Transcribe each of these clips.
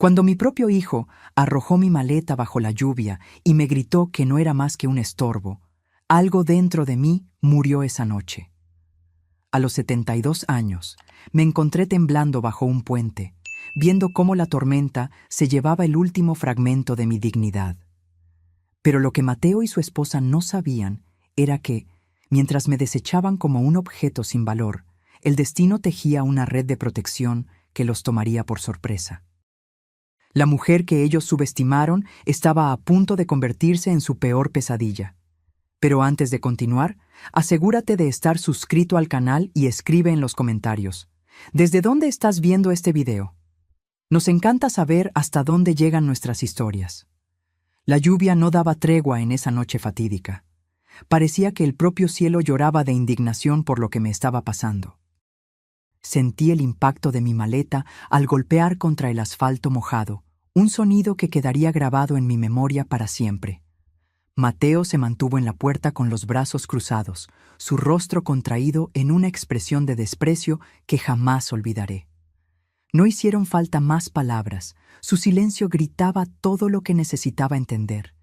Cuando mi propio hijo arrojó mi maleta bajo la lluvia y me gritó que no era más que un estorbo, algo dentro de mí murió esa noche. A los 72 años, me encontré temblando bajo un puente, viendo cómo la tormenta se llevaba el último fragmento de mi dignidad. Pero lo que Mateo y su esposa no sabían era que, mientras me desechaban como un objeto sin valor, el destino tejía una red de protección que los tomaría por sorpresa. La mujer que ellos subestimaron estaba a punto de convertirse en su peor pesadilla. Pero antes de continuar, asegúrate de estar suscrito al canal y escribe en los comentarios: ¿desde dónde estás viendo este video? Nos encanta saber hasta dónde llegan nuestras historias. La lluvia no daba tregua en esa noche fatídica. Parecía que el propio cielo lloraba de indignación por lo que me estaba pasando. Sentí el impacto de mi maleta al golpear contra el asfalto mojado, un sonido que quedaría grabado en mi memoria para siempre. Mateo se mantuvo en la puerta con los brazos cruzados, su rostro contraído en una expresión de desprecio que jamás olvidaré. No hicieron falta más palabras, su silencio gritaba todo lo que necesitaba entender.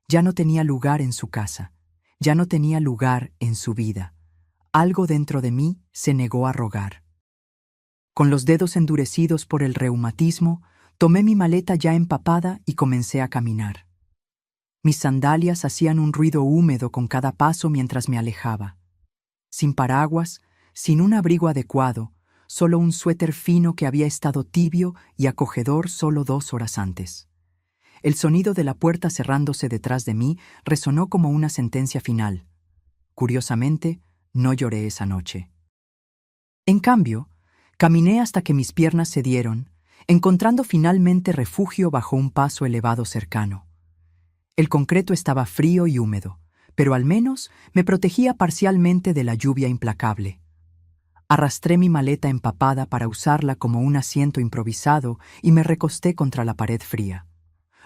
Ya no tenía lugar en su casa, ya no tenía lugar en su vida. Algo dentro de mí se negó a rogar. Con los dedos endurecidos por el reumatismo, tomé mi maleta ya empapada y comencé a caminar. Mis sandalias hacían un ruido húmedo con cada paso mientras me alejaba. Sin paraguas, sin un abrigo adecuado, solo un suéter fino que había estado tibio y acogedor solo 2 horas antes. El sonido de la puerta cerrándose detrás de mí resonó como una sentencia final. Curiosamente, no lloré esa noche. En cambio, caminé hasta que mis piernas cedieron, encontrando finalmente refugio bajo un paso elevado cercano. El concreto estaba frío y húmedo, pero al menos me protegía parcialmente de la lluvia implacable. Arrastré mi maleta empapada para usarla como un asiento improvisado y me recosté contra la pared fría.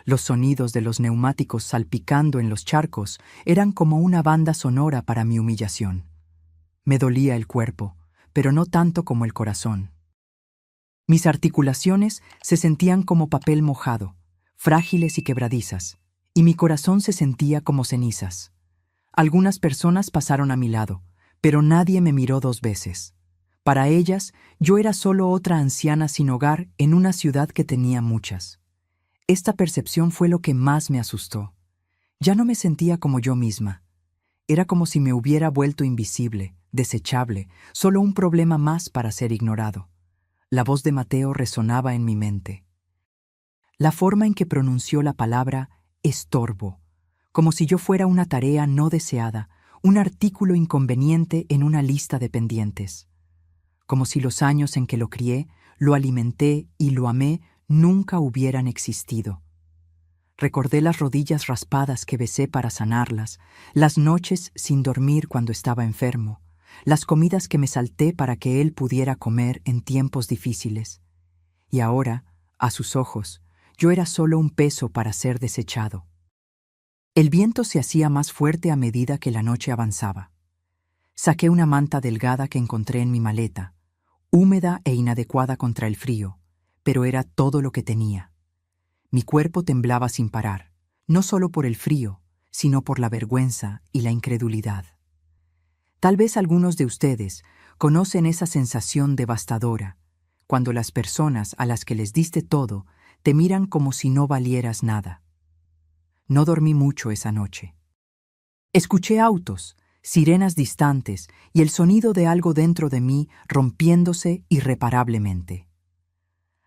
Los sonidos de los neumáticos salpicando en los charcos eran como una banda sonora para mi humillación. Me dolía el cuerpo, pero no tanto como el corazón. Mis articulaciones se sentían como papel mojado, frágiles y quebradizas, y mi corazón se sentía como cenizas. Algunas personas pasaron a mi lado, pero nadie me miró 2 veces. Para ellas, yo era solo otra anciana sin hogar en una ciudad que tenía muchas. Esta percepción fue lo que más me asustó. Ya no me sentía como yo misma. Era como si me hubiera vuelto invisible, desechable, solo un problema más para ser ignorado. La voz de Mateo resonaba en mi mente. La forma en que pronunció la palabra estorbo, como si yo fuera una tarea no deseada, un artículo inconveniente en una lista de pendientes. Como si los años en que lo crié, lo alimenté y lo amé nunca hubieran existido. Recordé las rodillas raspadas que besé para sanarlas, las noches sin dormir cuando estaba enfermo, las comidas que me salté para que él pudiera comer en tiempos difíciles. Y ahora, a sus ojos, yo era solo un peso para ser desechado. El viento se hacía más fuerte a medida que la noche avanzaba. Saqué una manta delgada que encontré en mi maleta, húmeda e inadecuada contra el frío, pero era todo lo que tenía. Mi cuerpo temblaba sin parar, no solo por el frío, sino por la vergüenza y la incredulidad. Tal vez algunos de ustedes conocen esa sensación devastadora, cuando las personas a las que les diste todo te miran como si no valieras nada. No dormí mucho esa noche. Escuché autos, sirenas distantes y el sonido de algo dentro de mí rompiéndose irreparablemente.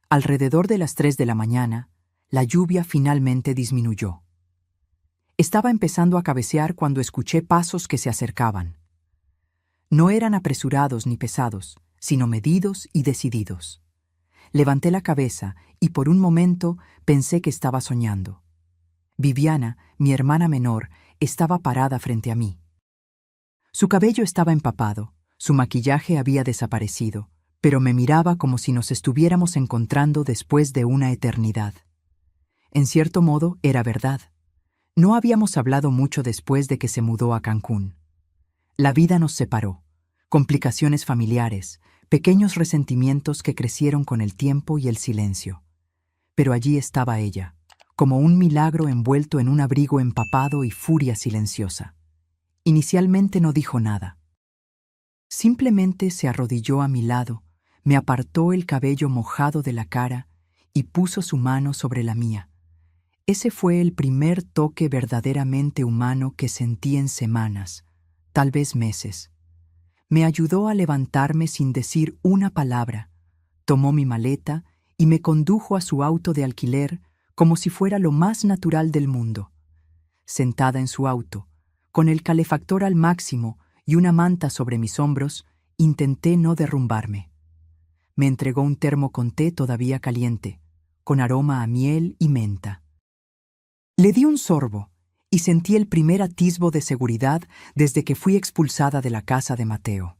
Alrededor de las 3 de la mañana, la lluvia finalmente disminuyó. Estaba empezando a cabecear cuando escuché pasos que se acercaban. No eran apresurados ni pesados, sino medidos y decididos. Levanté la cabeza y por un momento pensé que estaba soñando. Viviana, mi hermana menor, estaba parada frente a mí. Su cabello estaba empapado, su maquillaje había desaparecido, pero me miraba como si nos estuviéramos encontrando después de una eternidad. En cierto modo, era verdad. No habíamos hablado mucho después de que se mudó a Cancún. La vida nos separó. Complicaciones familiares, pequeños resentimientos que crecieron con el tiempo y el silencio. Pero allí estaba ella, como un milagro envuelto en un abrigo empapado y furia silenciosa. Inicialmente no dijo nada. Simplemente se arrodilló a mi lado, me apartó el cabello mojado de la cara y puso su mano sobre la mía. Ese fue el primer toque verdaderamente humano que sentí en semanas, tal vez meses. Me ayudó a levantarme sin decir una palabra, tomó mi maleta y me condujo a su auto de alquiler como si fuera lo más natural del mundo. Sentada en su auto, con el calefactor al máximo y una manta sobre mis hombros, intenté no derrumbarme. Me entregó un termo con té todavía caliente, con aroma a miel y menta. Le di un sorbo y sentí el primer atisbo de seguridad desde que fui expulsada de la casa de Mateo.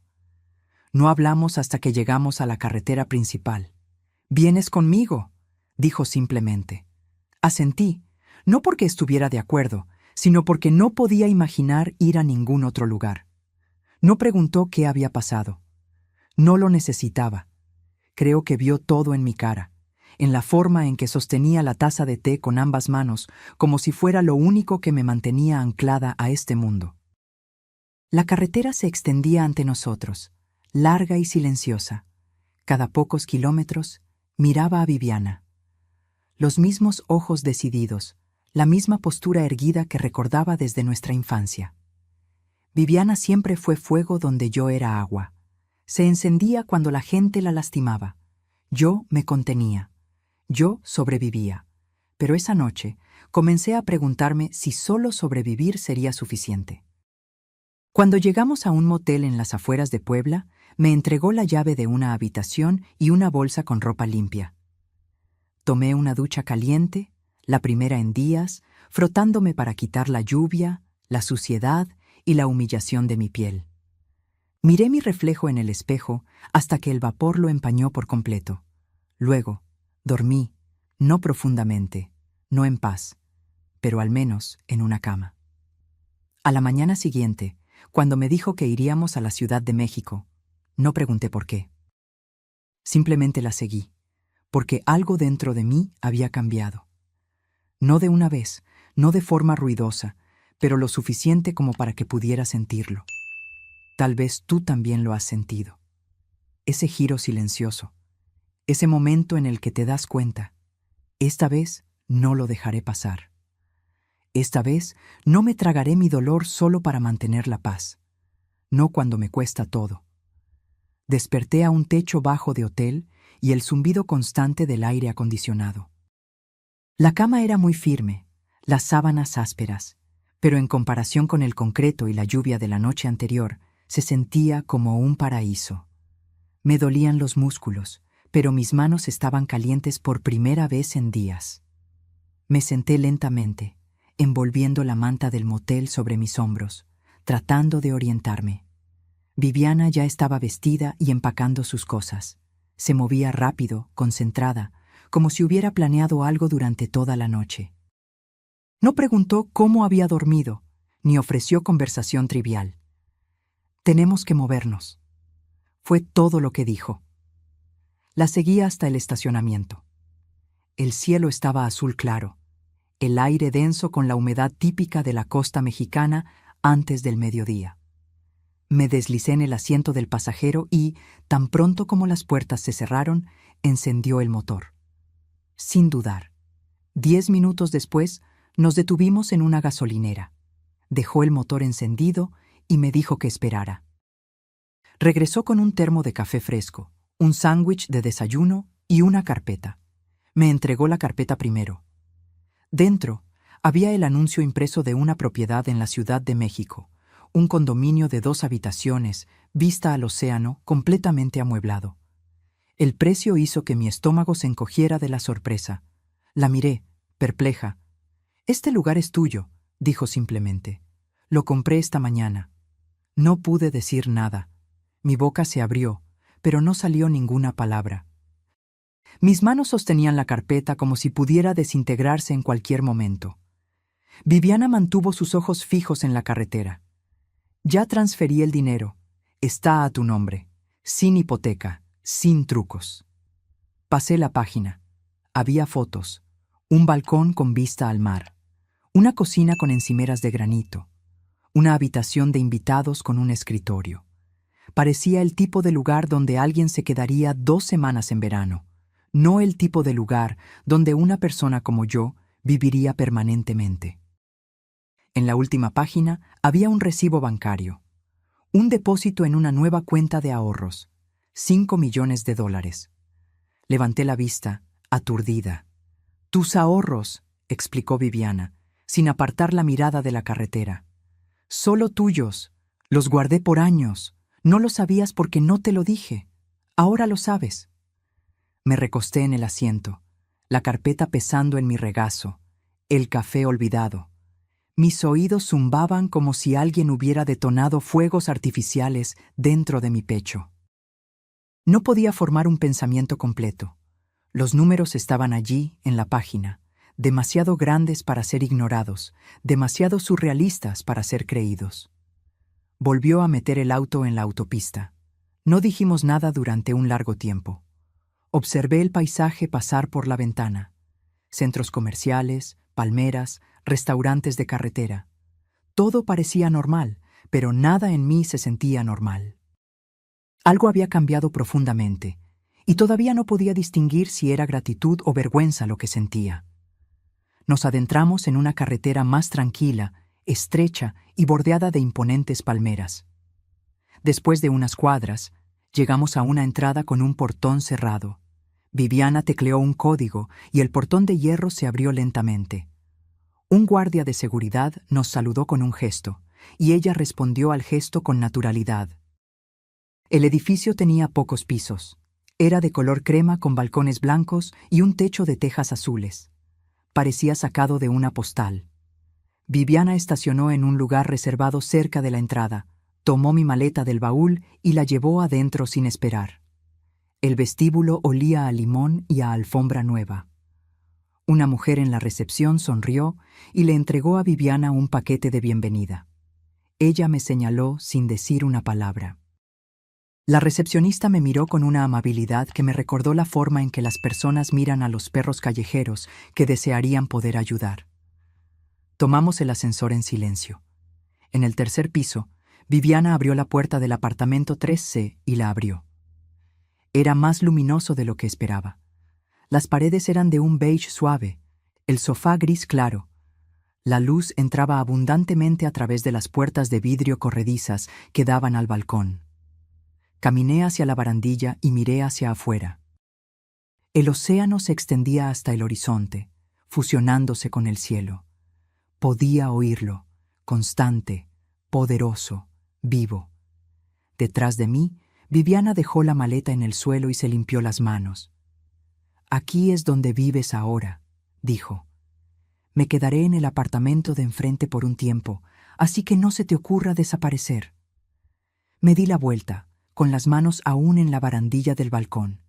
No hablamos hasta que llegamos a la carretera principal. «¿Vienes conmigo?», dijo simplemente. Asentí, no porque estuviera de acuerdo, sino porque no podía imaginar ir a ningún otro lugar. No preguntó qué había pasado. No lo necesitaba. Creo que vio todo en mi cara, en la forma en que sostenía la taza de té con ambas manos, como si fuera lo único que me mantenía anclada a este mundo. La carretera se extendía ante nosotros, larga y silenciosa. Cada pocos kilómetros miraba a Viviana. Los mismos ojos decididos, la misma postura erguida que recordaba desde nuestra infancia. Viviana siempre fue fuego donde yo era agua. Se encendía cuando la gente la lastimaba. Yo me contenía. Yo sobrevivía. Pero esa noche comencé a preguntarme si solo sobrevivir sería suficiente. Cuando llegamos a un motel en las afueras de Puebla, me entregó la llave de una habitación y una bolsa con ropa limpia. Tomé una ducha caliente, la primera en días, frotándome para quitar la lluvia, la suciedad y la humillación de mi piel. Miré mi reflejo en el espejo hasta que el vapor lo empañó por completo. Luego, dormí, no profundamente, no en paz, pero al menos en una cama. A la mañana siguiente, cuando me dijo que iríamos a la Ciudad de México, no pregunté por qué. Simplemente la seguí, porque algo dentro de mí había cambiado. No de una vez, no de forma ruidosa, pero lo suficiente como para que pudiera sentirlo. Tal vez tú también lo has sentido. Ese giro silencioso, ese momento en el que te das cuenta, esta vez no lo dejaré pasar. Esta vez no me tragaré mi dolor solo para mantener la paz, no cuando me cuesta todo. Desperté a un techo bajo de hotel y el zumbido constante del aire acondicionado. La cama era muy firme, las sábanas ásperas, pero en comparación con el concreto y la lluvia de la noche anterior, se sentía como un paraíso. Me dolían los músculos, pero mis manos estaban calientes por primera vez en días. Me senté lentamente, envolviendo la manta del motel sobre mis hombros, tratando de orientarme. Viviana ya estaba vestida y empacando sus cosas. Se movía rápido, concentrada, como si hubiera planeado algo durante toda la noche. No preguntó cómo había dormido, ni ofreció conversación trivial. «Tenemos que movernos», fue todo lo que dijo. La seguí hasta el estacionamiento. El cielo estaba azul claro, el aire denso con la humedad típica de la costa mexicana antes del mediodía. Me deslicé en el asiento del pasajero y, tan pronto como las puertas se cerraron, encendió el motor. Sin dudar. 10 minutos después, nos detuvimos en una gasolinera. Dejó el motor encendido y me dijo que esperara. Regresó con un termo de café fresco, un sándwich de desayuno y una carpeta. Me entregó la carpeta primero. Dentro había el anuncio impreso de una propiedad en la Ciudad de México, un condominio de 2 habitaciones, vista al océano, completamente amueblado. El precio hizo que mi estómago se encogiera de la sorpresa. La miré, perpleja. «Este lugar es tuyo», dijo simplemente. «Lo compré esta mañana». No pude decir nada. Mi boca se abrió, pero no salió ninguna palabra. Mis manos sostenían la carpeta como si pudiera desintegrarse en cualquier momento. Viviana mantuvo sus ojos fijos en la carretera. «Ya transferí el dinero. Está a tu nombre. Sin hipoteca, sin trucos». Pasé la página. Había fotos, un balcón con vista al mar, una cocina con encimeras de granito, una habitación de invitados con un escritorio. Parecía el tipo de lugar donde alguien se quedaría 2 semanas en verano, no el tipo de lugar donde una persona como yo viviría permanentemente. En la última página había un recibo bancario, un depósito en una nueva cuenta de ahorros, $5 millones. Levanté la vista, aturdida. «Tus ahorros», explicó Viviana, sin apartar la mirada de la carretera. «Solo tuyos. Los guardé por años. No lo sabías porque no te lo dije. Ahora lo sabes». Me recosté en el asiento, la carpeta pesando en mi regazo, el café olvidado. Mis oídos zumbaban como si alguien hubiera detonado fuegos artificiales dentro de mi pecho. No podía formar un pensamiento completo. Los números estaban allí, en la página, demasiado grandes para ser ignorados, demasiado surrealistas para ser creídos. Volvió a meter el auto en la autopista. No dijimos nada durante un largo tiempo. Observé el paisaje pasar por la ventana. Centros comerciales, palmeras, restaurantes de carretera. Todo parecía normal, pero nada en mí se sentía normal. Algo había cambiado profundamente, y todavía no podía distinguir si era gratitud o vergüenza lo que sentía. Nos adentramos en una carretera más tranquila, estrecha y bordeada de imponentes palmeras. Después de unas cuadras, llegamos a una entrada con un portón cerrado. Viviana tecleó un código y el portón de hierro se abrió lentamente. Un guardia de seguridad nos saludó con un gesto, y ella respondió al gesto con naturalidad. El edificio tenía pocos pisos. Era de color crema con balcones blancos y un techo de tejas azules. Parecía sacado de una postal. Viviana estacionó en un lugar reservado cerca de la entrada, tomó mi maleta del baúl y la llevó adentro sin esperar. El vestíbulo olía a limón y a alfombra nueva. Una mujer en la recepción sonrió y le entregó a Viviana un paquete de bienvenida. Ella me señaló sin decir una palabra. La recepcionista me miró con una amabilidad que me recordó la forma en que las personas miran a los perros callejeros que desearían poder ayudar. Tomamos el ascensor en silencio. En el tercer piso, Viviana abrió la puerta del apartamento 3C y la abrió. Era más luminoso de lo que esperaba. Las paredes eran de un beige suave, el sofá gris claro. La luz entraba abundantemente a través de las puertas de vidrio corredizas que daban al balcón. Caminé hacia la barandilla y miré hacia afuera. El océano se extendía hasta el horizonte, fusionándose con el cielo. Podía oírlo, constante, poderoso, vivo. Detrás de mí, Viviana dejó la maleta en el suelo y se limpió las manos. «Aquí es donde vives ahora», dijo. «Me quedaré en el apartamento de enfrente por un tiempo, así que no se te ocurra desaparecer». Me di la vuelta, con las manos aún en la barandilla del balcón.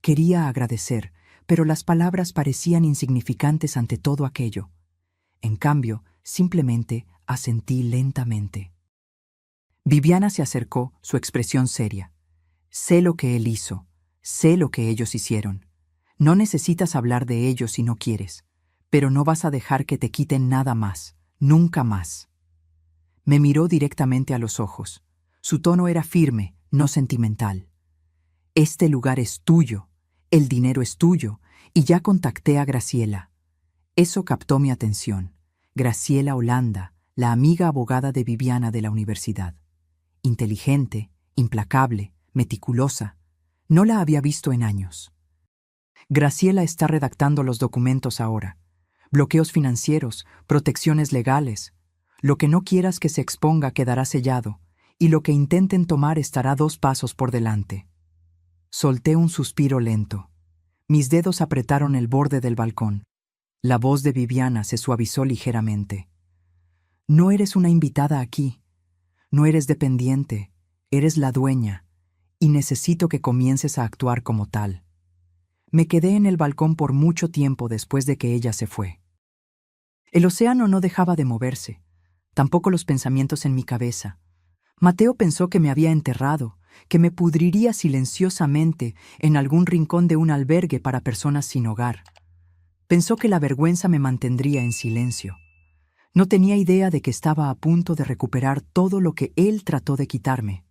Quería agradecer, pero las palabras parecían insignificantes ante todo aquello. En cambio, simplemente asentí lentamente. Viviana se acercó, su expresión seria. «Sé lo que él hizo, sé lo que ellos hicieron. No necesitas hablar de ellos si no quieres, pero no vas a dejar que te quiten nada más, nunca más». Me miró directamente a los ojos. Su tono era firme, no sentimental. «Este lugar es tuyo, el dinero es tuyo, y ya contacté a Graciela». Eso captó mi atención. Graciela Holanda, la amiga abogada de Viviana de la universidad. Inteligente, implacable, meticulosa. No la había visto en años. «Graciela está redactando los documentos ahora. Bloqueos financieros, protecciones legales. Lo que no quieras que se exponga quedará sellado, y lo que intenten tomar estará 2 pasos por delante». Solté un suspiro lento. Mis dedos apretaron el borde del balcón. La voz de Viviana se suavizó ligeramente. «No eres una invitada aquí. No eres dependiente. Eres la dueña. Y necesito que comiences a actuar como tal». Me quedé en el balcón por mucho tiempo después de que ella se fue. El océano no dejaba de moverse, tampoco los pensamientos en mi cabeza. Mateo pensó que me había enterrado, que me pudriría silenciosamente en algún rincón de un albergue para personas sin hogar. Pensó que la vergüenza me mantendría en silencio. No tenía idea de que estaba a punto de recuperar todo lo que él trató de quitarme.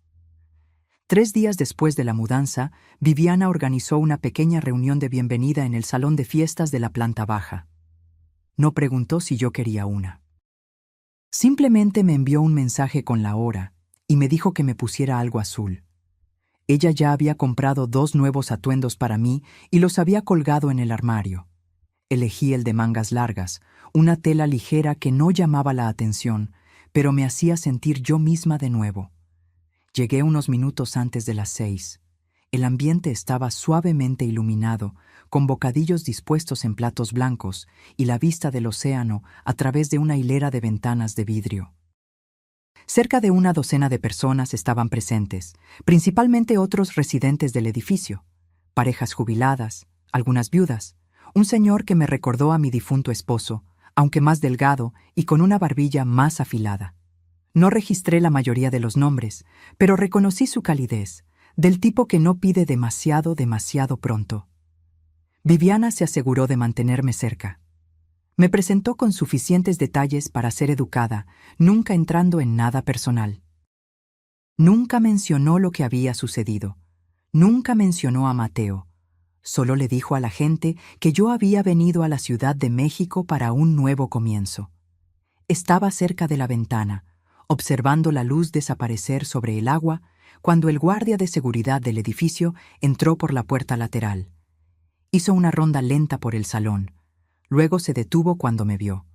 3 días después de la mudanza, Viviana organizó una pequeña reunión de bienvenida en el salón de fiestas de la planta baja. No preguntó si yo quería una. Simplemente me envió un mensaje con la hora y me dijo que me pusiera algo azul. Ella ya había comprado 2 nuevos atuendos para mí y los había colgado en el armario. Elegí el de mangas largas, una tela ligera que no llamaba la atención, pero me hacía sentir yo misma de nuevo. Llegué unos minutos antes de las 6. El ambiente estaba suavemente iluminado, con bocadillos dispuestos en platos blancos y la vista del océano a través de una hilera de ventanas de vidrio. Cerca de una docena de personas estaban presentes, principalmente otros residentes del edificio, parejas jubiladas, algunas viudas, un señor que me recordó a mi difunto esposo, aunque más delgado y con una barbilla más afilada. No registré la mayoría de los nombres, pero reconocí su calidez, del tipo que no pide demasiado pronto. Viviana se aseguró de mantenerme cerca. Me presentó con suficientes detalles para ser educada, nunca entrando en nada personal. Nunca mencionó lo que había sucedido. Nunca mencionó a Mateo. Solo le dijo a la gente que yo había venido a la Ciudad de México para un nuevo comienzo. Estaba cerca de la ventana, observando la luz desaparecer sobre el agua, cuando el guardia de seguridad del edificio entró por la puerta lateral. Hizo una ronda lenta por el salón. Luego se detuvo cuando me vio.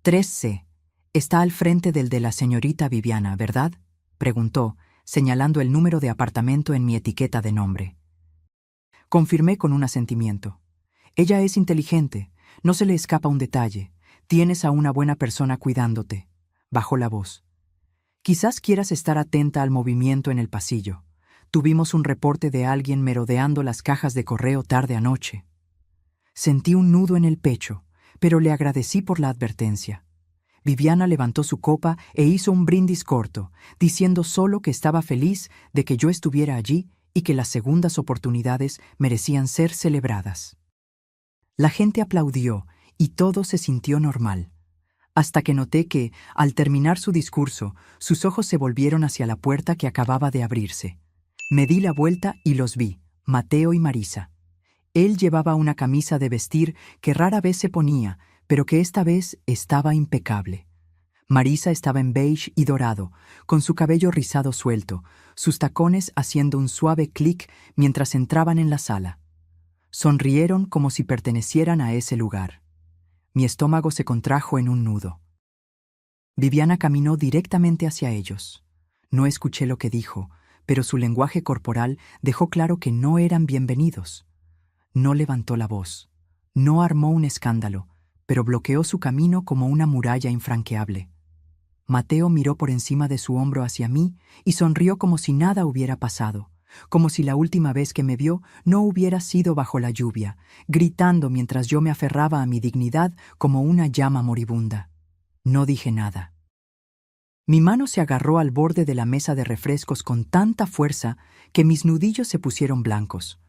3C. Está al frente del de la señorita Viviana, ¿verdad?, preguntó, señalando el número de apartamento en mi etiqueta de nombre. Confirmé con un asentimiento. Ella es inteligente, no se le escapa un detalle. Tienes a una buena persona cuidándote. Bajó la voz. Quizás quieras estar atenta al movimiento en el pasillo. Tuvimos un reporte de alguien merodeando las cajas de correo tarde anoche. Sentí un nudo en el pecho, pero le agradecí por la advertencia. Viviana levantó su copa e hizo un brindis corto, diciendo solo que estaba feliz de que yo estuviera allí y que las segundas oportunidades merecían ser celebradas. La gente aplaudió y todo se sintió normal, hasta que noté que, al terminar su discurso, sus ojos se volvieron hacia la puerta que acababa de abrirse. Me di la vuelta y los vi, Mateo y Marisa. Él llevaba una camisa de vestir que rara vez se ponía, pero que esta vez estaba impecable. Marisa estaba en beige y dorado, con su cabello rizado suelto, sus tacones haciendo un suave clic mientras entraban en la sala. Sonrieron como si pertenecieran a ese lugar. Mi estómago se contrajo en un nudo. Viviana caminó directamente hacia ellos. No escuché lo que dijo, pero su lenguaje corporal dejó claro que no eran bienvenidos. No levantó la voz, no armó un escándalo, pero bloqueó su camino como una muralla infranqueable. Mateo miró por encima de su hombro hacia mí y sonrió como si nada hubiera pasado, como si la última vez que me vio no hubiera sido bajo la lluvia, gritando mientras yo me aferraba a mi dignidad como una llama moribunda. No dije nada. Mi mano se agarró al borde de la mesa de refrescos con tanta fuerza que mis nudillos se pusieron blancos.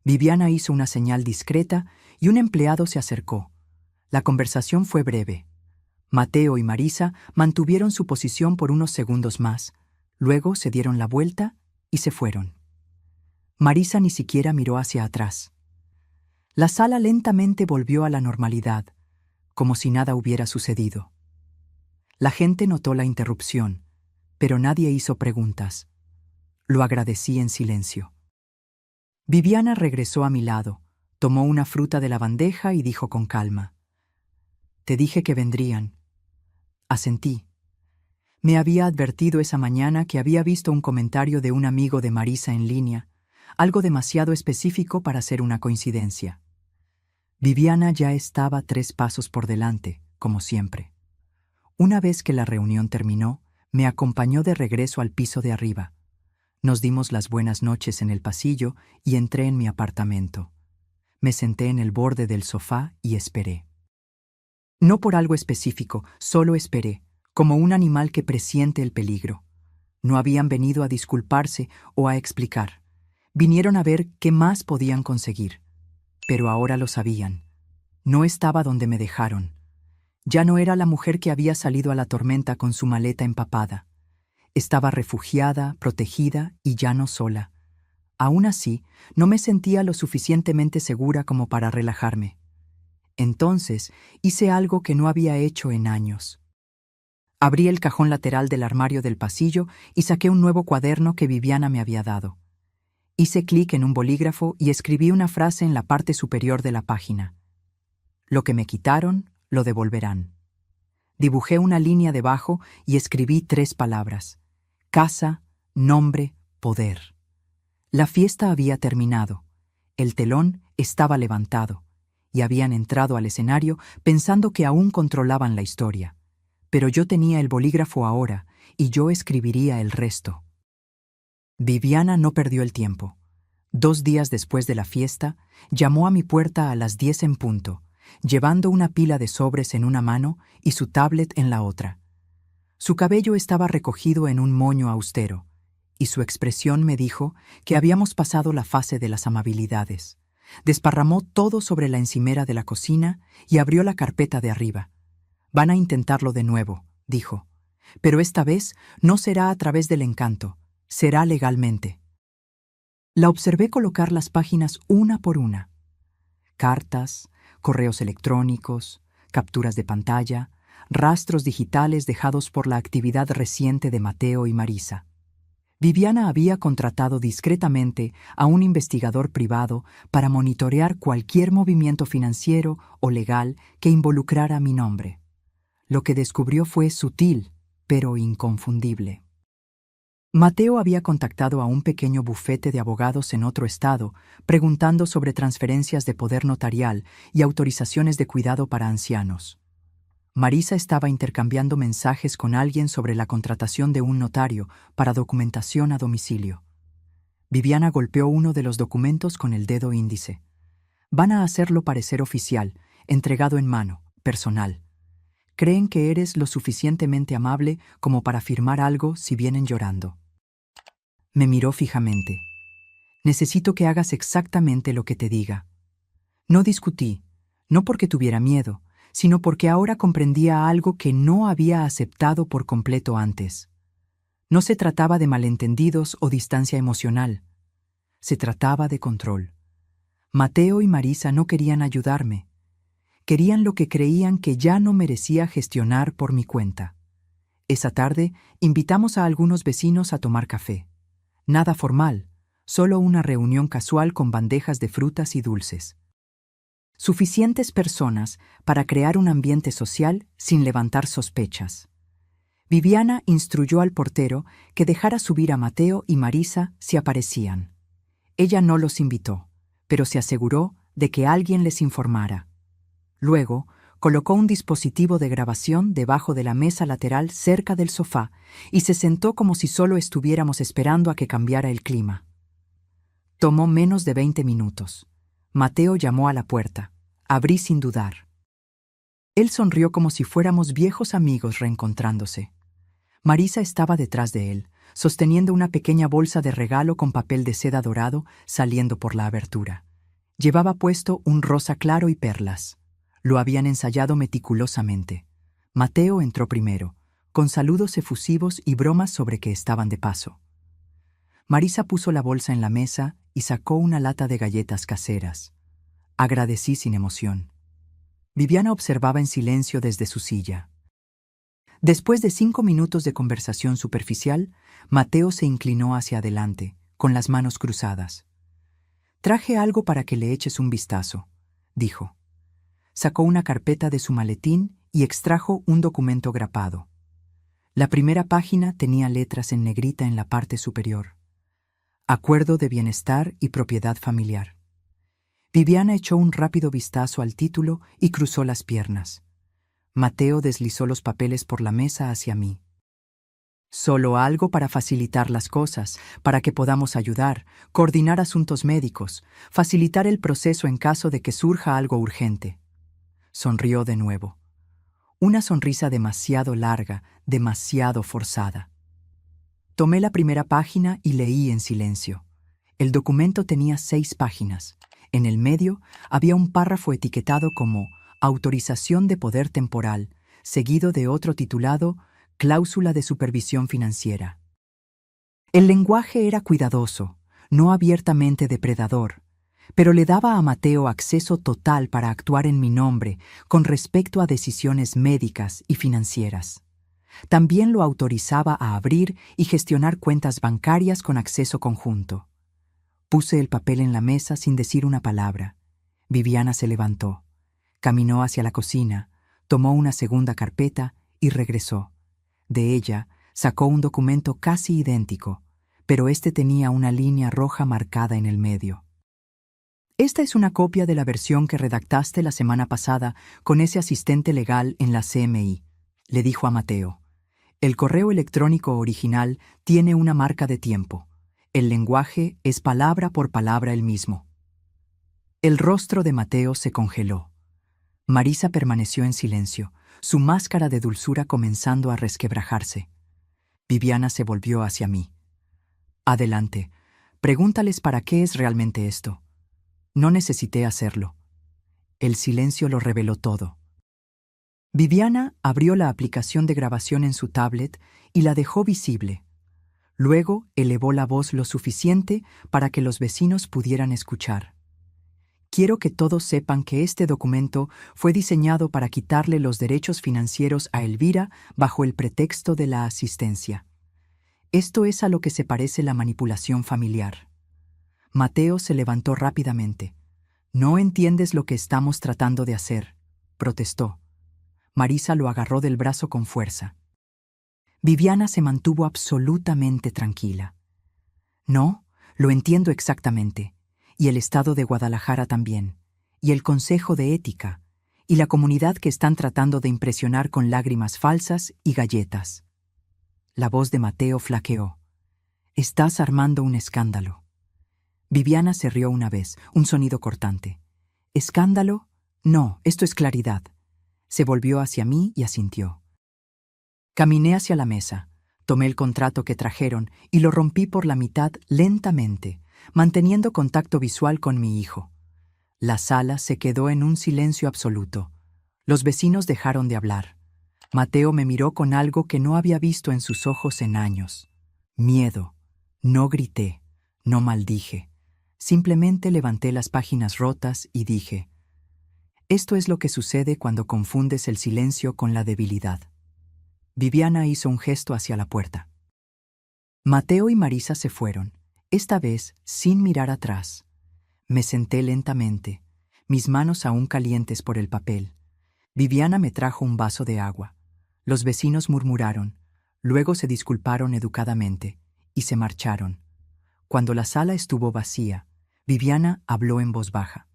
Viviana hizo una señal discreta y un empleado se acercó. La conversación fue breve. Mateo y Marisa mantuvieron su posición por unos segundos más. Luego se dieron la vuelta y se fueron. Marisa ni siquiera miró hacia atrás. La sala lentamente volvió a la normalidad, como si nada hubiera sucedido. La gente notó la interrupción, pero nadie hizo preguntas. Lo agradecí en silencio. Viviana regresó a mi lado, tomó una fruta de la bandeja y dijo con calma: «Te dije que vendrían». Asentí. Me había advertido esa mañana que había visto un comentario de un amigo de Marisa en línea, algo demasiado específico para ser una coincidencia. Viviana ya estaba 3 pasos por delante, como siempre. Una vez que la reunión terminó, me acompañó de regreso al piso de arriba. Nos dimos las buenas noches en el pasillo y entré en mi apartamento. Me senté en el borde del sofá y esperé. No por algo específico, solo esperé, como un animal que presiente el peligro. No habían venido a disculparse o a explicar. Vinieron a ver qué más podían conseguir. Pero ahora lo sabían. No estaba donde me dejaron. Ya no era la mujer que había salido a la tormenta con su maleta empapada. Estaba refugiada, protegida y ya no sola. Aún así, no me sentía lo suficientemente segura como para relajarme. Entonces, hice algo que no había hecho en años. Abrí el cajón lateral del armario del pasillo y saqué un nuevo cuaderno que Viviana me había dado. Hice clic en un bolígrafo y escribí una frase en la parte superior de la página. Lo que me quitaron, lo devolverán. Dibujé una línea debajo y escribí 3 palabras: casa, nombre, poder. La fiesta había terminado. El telón estaba levantado y habían entrado al escenario pensando que aún controlaban la historia. Pero yo tenía el bolígrafo ahora y yo escribiría el resto. Viviana no perdió el tiempo. 2 días después de la fiesta, llamó a mi puerta a las 10 en punto, llevando una pila de sobres en una mano y su tablet en la otra. Su cabello estaba recogido en un moño austero, y su expresión me dijo que habíamos pasado la fase de las amabilidades. Desparramó todo sobre la encimera de la cocina y abrió la carpeta de arriba. Van a intentarlo de nuevo, dijo, pero esta vez no será a través del encanto, será legalmente. La observé colocar las páginas una por una. Cartas, correos electrónicos, capturas de pantalla, rastros digitales dejados por la actividad reciente de Mateo y Marisa. Viviana había contratado discretamente a un investigador privado para monitorear cualquier movimiento financiero o legal que involucrara mi nombre. Lo que descubrió fue sutil, pero inconfundible. Mateo había contactado a un pequeño bufete de abogados en otro estado, preguntando sobre transferencias de poder notarial y autorizaciones de cuidado para ancianos. Marisa estaba intercambiando mensajes con alguien sobre la contratación de un notario para documentación a domicilio. Viviana golpeó uno de los documentos con el dedo índice. Van a hacerlo parecer oficial, entregado en mano, personal. Creen que eres lo suficientemente amable como para firmar algo si vienen llorando. Me miró fijamente. Necesito que hagas exactamente lo que te diga. No discutí, no porque tuviera miedo, sino porque ahora comprendía algo que no había aceptado por completo antes. No se trataba de malentendidos o distancia emocional. Se trataba de control. Mateo y Marisa no querían ayudarme. Querían lo que creían que ya no merecía gestionar por mi cuenta. Esa tarde invitamos a algunos vecinos a tomar café. Nada formal, solo una reunión casual con bandejas de frutas y dulces. Suficientes personas para crear un ambiente social sin levantar sospechas. Viviana instruyó al portero que dejara subir a Mateo y Marisa si aparecían. Ella no los invitó, pero se aseguró de que alguien les informara. Luego, colocó un dispositivo de grabación debajo de la mesa lateral cerca del sofá y se sentó como si solo estuviéramos esperando a que cambiara el clima. Tomó menos de 20 minutos. Mateo llamó a la puerta. Abrí sin dudar. Él sonrió como si fuéramos viejos amigos reencontrándose. Marisa estaba detrás de él, sosteniendo una pequeña bolsa de regalo con papel de seda dorado saliendo por la abertura. Llevaba puesto un rosa claro y perlas. Lo habían ensayado meticulosamente. Mateo entró primero, con saludos efusivos y bromas sobre que estaban de paso. Marisa puso la bolsa en la mesa y sacó una lata de galletas caseras. Agradecí sin emoción. Viviana observaba en silencio desde su silla. Después de 5 minutos de conversación superficial, Mateo se inclinó hacia adelante, con las manos cruzadas. «Traje algo para que le eches un vistazo», dijo. Sacó una carpeta de su maletín y extrajo un documento grapado. La primera página tenía letras en negrita en la parte superior. Acuerdo de bienestar y propiedad familiar. Viviana echó un rápido vistazo al título y cruzó las piernas. Mateo deslizó los papeles por la mesa hacia mí. Solo algo para facilitar las cosas, para que podamos ayudar, coordinar asuntos médicos, facilitar el proceso en caso de que surja algo urgente. Sonrió de nuevo. Una sonrisa demasiado larga, demasiado forzada. Tomé la primera página y leí en silencio. El documento tenía 6 páginas. En el medio había un párrafo etiquetado como autorización de poder temporal, seguido de otro titulado cláusula de supervisión financiera. El lenguaje era cuidadoso, no abiertamente depredador, pero le daba a Mateo acceso total para actuar en mi nombre con respecto a decisiones médicas y financieras. También lo autorizaba a abrir y gestionar cuentas bancarias con acceso conjunto. Puse el papel en la mesa sin decir una palabra. Viviana se levantó, caminó hacia la cocina, tomó una segunda carpeta y regresó. De ella sacó un documento casi idéntico, pero este tenía una línea roja marcada en el medio. Esta es una copia de la versión que redactaste la semana pasada con ese asistente legal en la CMI, le dijo a Mateo. El correo electrónico original tiene una marca de tiempo. El lenguaje es palabra por palabra el mismo. El rostro de Mateo se congeló. Marisa permaneció en silencio, su máscara de dulzura comenzando a resquebrajarse. Viviana se volvió hacia mí. Adelante, pregúntales para qué es realmente esto. No necesité hacerlo. El silencio lo reveló todo. Viviana abrió la aplicación de grabación en su tablet y la dejó visible. Luego elevó la voz lo suficiente para que los vecinos pudieran escuchar. Quiero que todos sepan que este documento fue diseñado para quitarle los derechos financieros a Elvira bajo el pretexto de la asistencia. Esto es a lo que se parece la manipulación familiar. Mateo se levantó rápidamente. «No entiendes lo que estamos tratando de hacer», protestó. Marisa lo agarró del brazo con fuerza. Viviana se mantuvo absolutamente tranquila. «No, lo entiendo exactamente. Y el Estado de Guadalajara también. Y el Consejo de Ética. Y la comunidad que están tratando de impresionar con lágrimas falsas y galletas». La voz de Mateo flaqueó. «Estás armando un escándalo». Viviana se rió una vez, un sonido cortante. «¿Escándalo? No, esto es claridad». Se volvió hacia mí y asintió. Caminé hacia la mesa, tomé el contrato que trajeron y lo rompí por la mitad lentamente, manteniendo contacto visual con mi hijo. La sala se quedó en un silencio absoluto. Los vecinos dejaron de hablar. Mateo me miró con algo que no había visto en sus ojos en años. Miedo. No grité, no maldije. Simplemente levanté las páginas rotas y dije: «Esto es lo que sucede cuando confundes el silencio con la debilidad». Viviana hizo un gesto hacia la puerta. Mateo y Marisa se fueron, esta vez sin mirar atrás. Me senté lentamente, mis manos aún calientes por el papel. Viviana me trajo un vaso de agua. Los vecinos murmuraron, luego se disculparon educadamente y se marcharon. Cuando la sala estuvo vacía, Viviana habló en voz baja.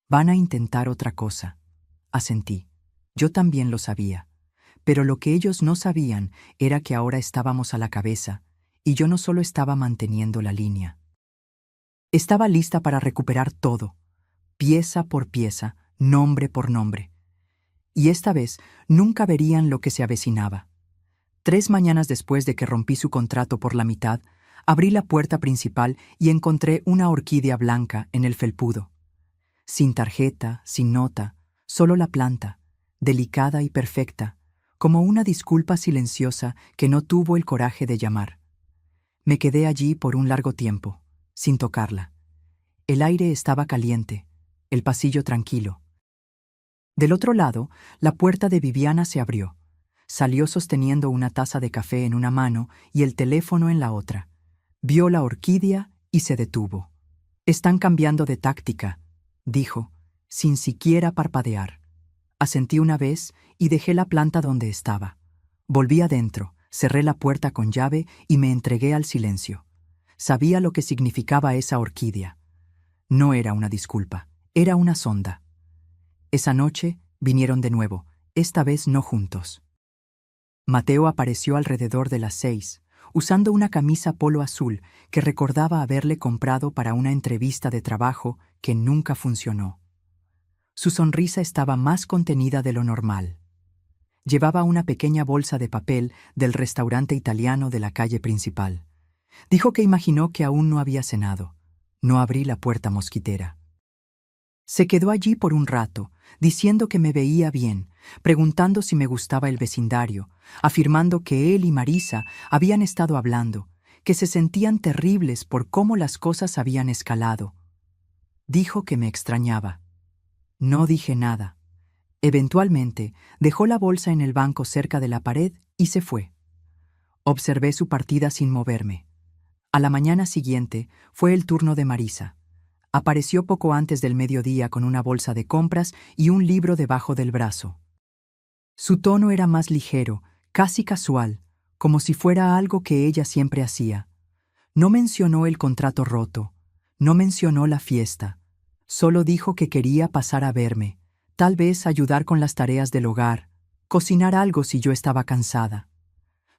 «Van a intentar otra cosa», asentí. Yo también lo sabía. Pero lo que ellos no sabían era que ahora estábamos a la cabeza, y yo no solo estaba manteniendo la línea. Estaba lista para recuperar todo, pieza por pieza, nombre por nombre. Y esta vez nunca verían lo que se avecinaba. 3 mañanas después de que rompí su contrato por la mitad, abrí la puerta principal y encontré una orquídea blanca en el felpudo. Sin tarjeta, sin nota, solo la planta, delicada y perfecta, como una disculpa silenciosa que no tuvo el coraje de llamar. Me quedé allí por un largo tiempo, sin tocarla. El aire estaba caliente, el pasillo tranquilo. Del otro lado, la puerta de Viviana se abrió. Salió sosteniendo una taza de café en una mano y el teléfono en la otra. Vio la orquídea y se detuvo. «Están cambiando de táctica», dijo, sin siquiera parpadear. Asentí una vez y dejé la planta donde estaba. Volví adentro, cerré la puerta con llave y me entregué al silencio. Sabía lo que significaba esa orquídea. No era una disculpa, era una sonda. Esa noche vinieron de nuevo, esta vez no juntos. Mateo apareció alrededor de las 6, usando una camisa polo azul que recordaba haberle comprado para una entrevista de trabajo que nunca funcionó. Su sonrisa estaba más contenida de lo normal. Llevaba una pequeña bolsa de papel del restaurante italiano de la calle principal. Dijo que imaginó que aún no había cenado. No abrí la puerta mosquitera. Se quedó allí por un rato, diciendo que me veía bien, preguntando si me gustaba el vecindario, afirmando que él y Marisa habían estado hablando, que se sentían terribles por cómo las cosas habían escalado. Dijo que me extrañaba. No dije nada. Eventualmente, dejó la bolsa en el banco cerca de la pared y se fue. Observé su partida sin moverme. A la mañana siguiente fue el turno de Marisa. Apareció poco antes del mediodía con una bolsa de compras y un libro debajo del brazo. Su tono era más ligero, casi casual, como si fuera algo que ella siempre hacía. No mencionó el contrato roto, no mencionó la fiesta. Solo dijo que quería pasar a verme, tal vez ayudar con las tareas del hogar, cocinar algo si yo estaba cansada.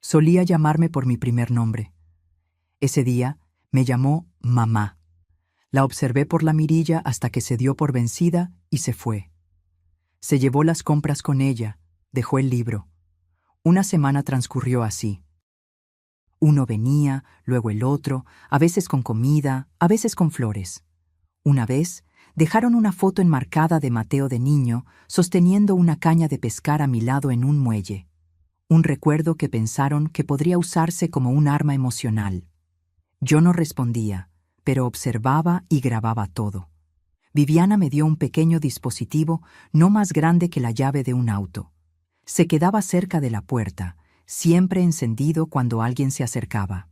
Solía llamarme por mi primer nombre. Ese día me llamó mamá. La observé por la mirilla hasta que se dio por vencida y se fue. Se llevó las compras con ella, dejó el libro. Una semana transcurrió así. Uno venía, luego el otro, a veces con comida, a veces con flores. Una vez, dejaron una foto enmarcada de Mateo de niño, sosteniendo una caña de pescar a mi lado en un muelle. Un recuerdo que pensaron que podría usarse como un arma emocional. Yo no respondía, pero observaba y grababa todo. Viviana me dio un pequeño dispositivo no más grande que la llave de un auto. Se quedaba cerca de la puerta, siempre encendido cuando alguien se acercaba.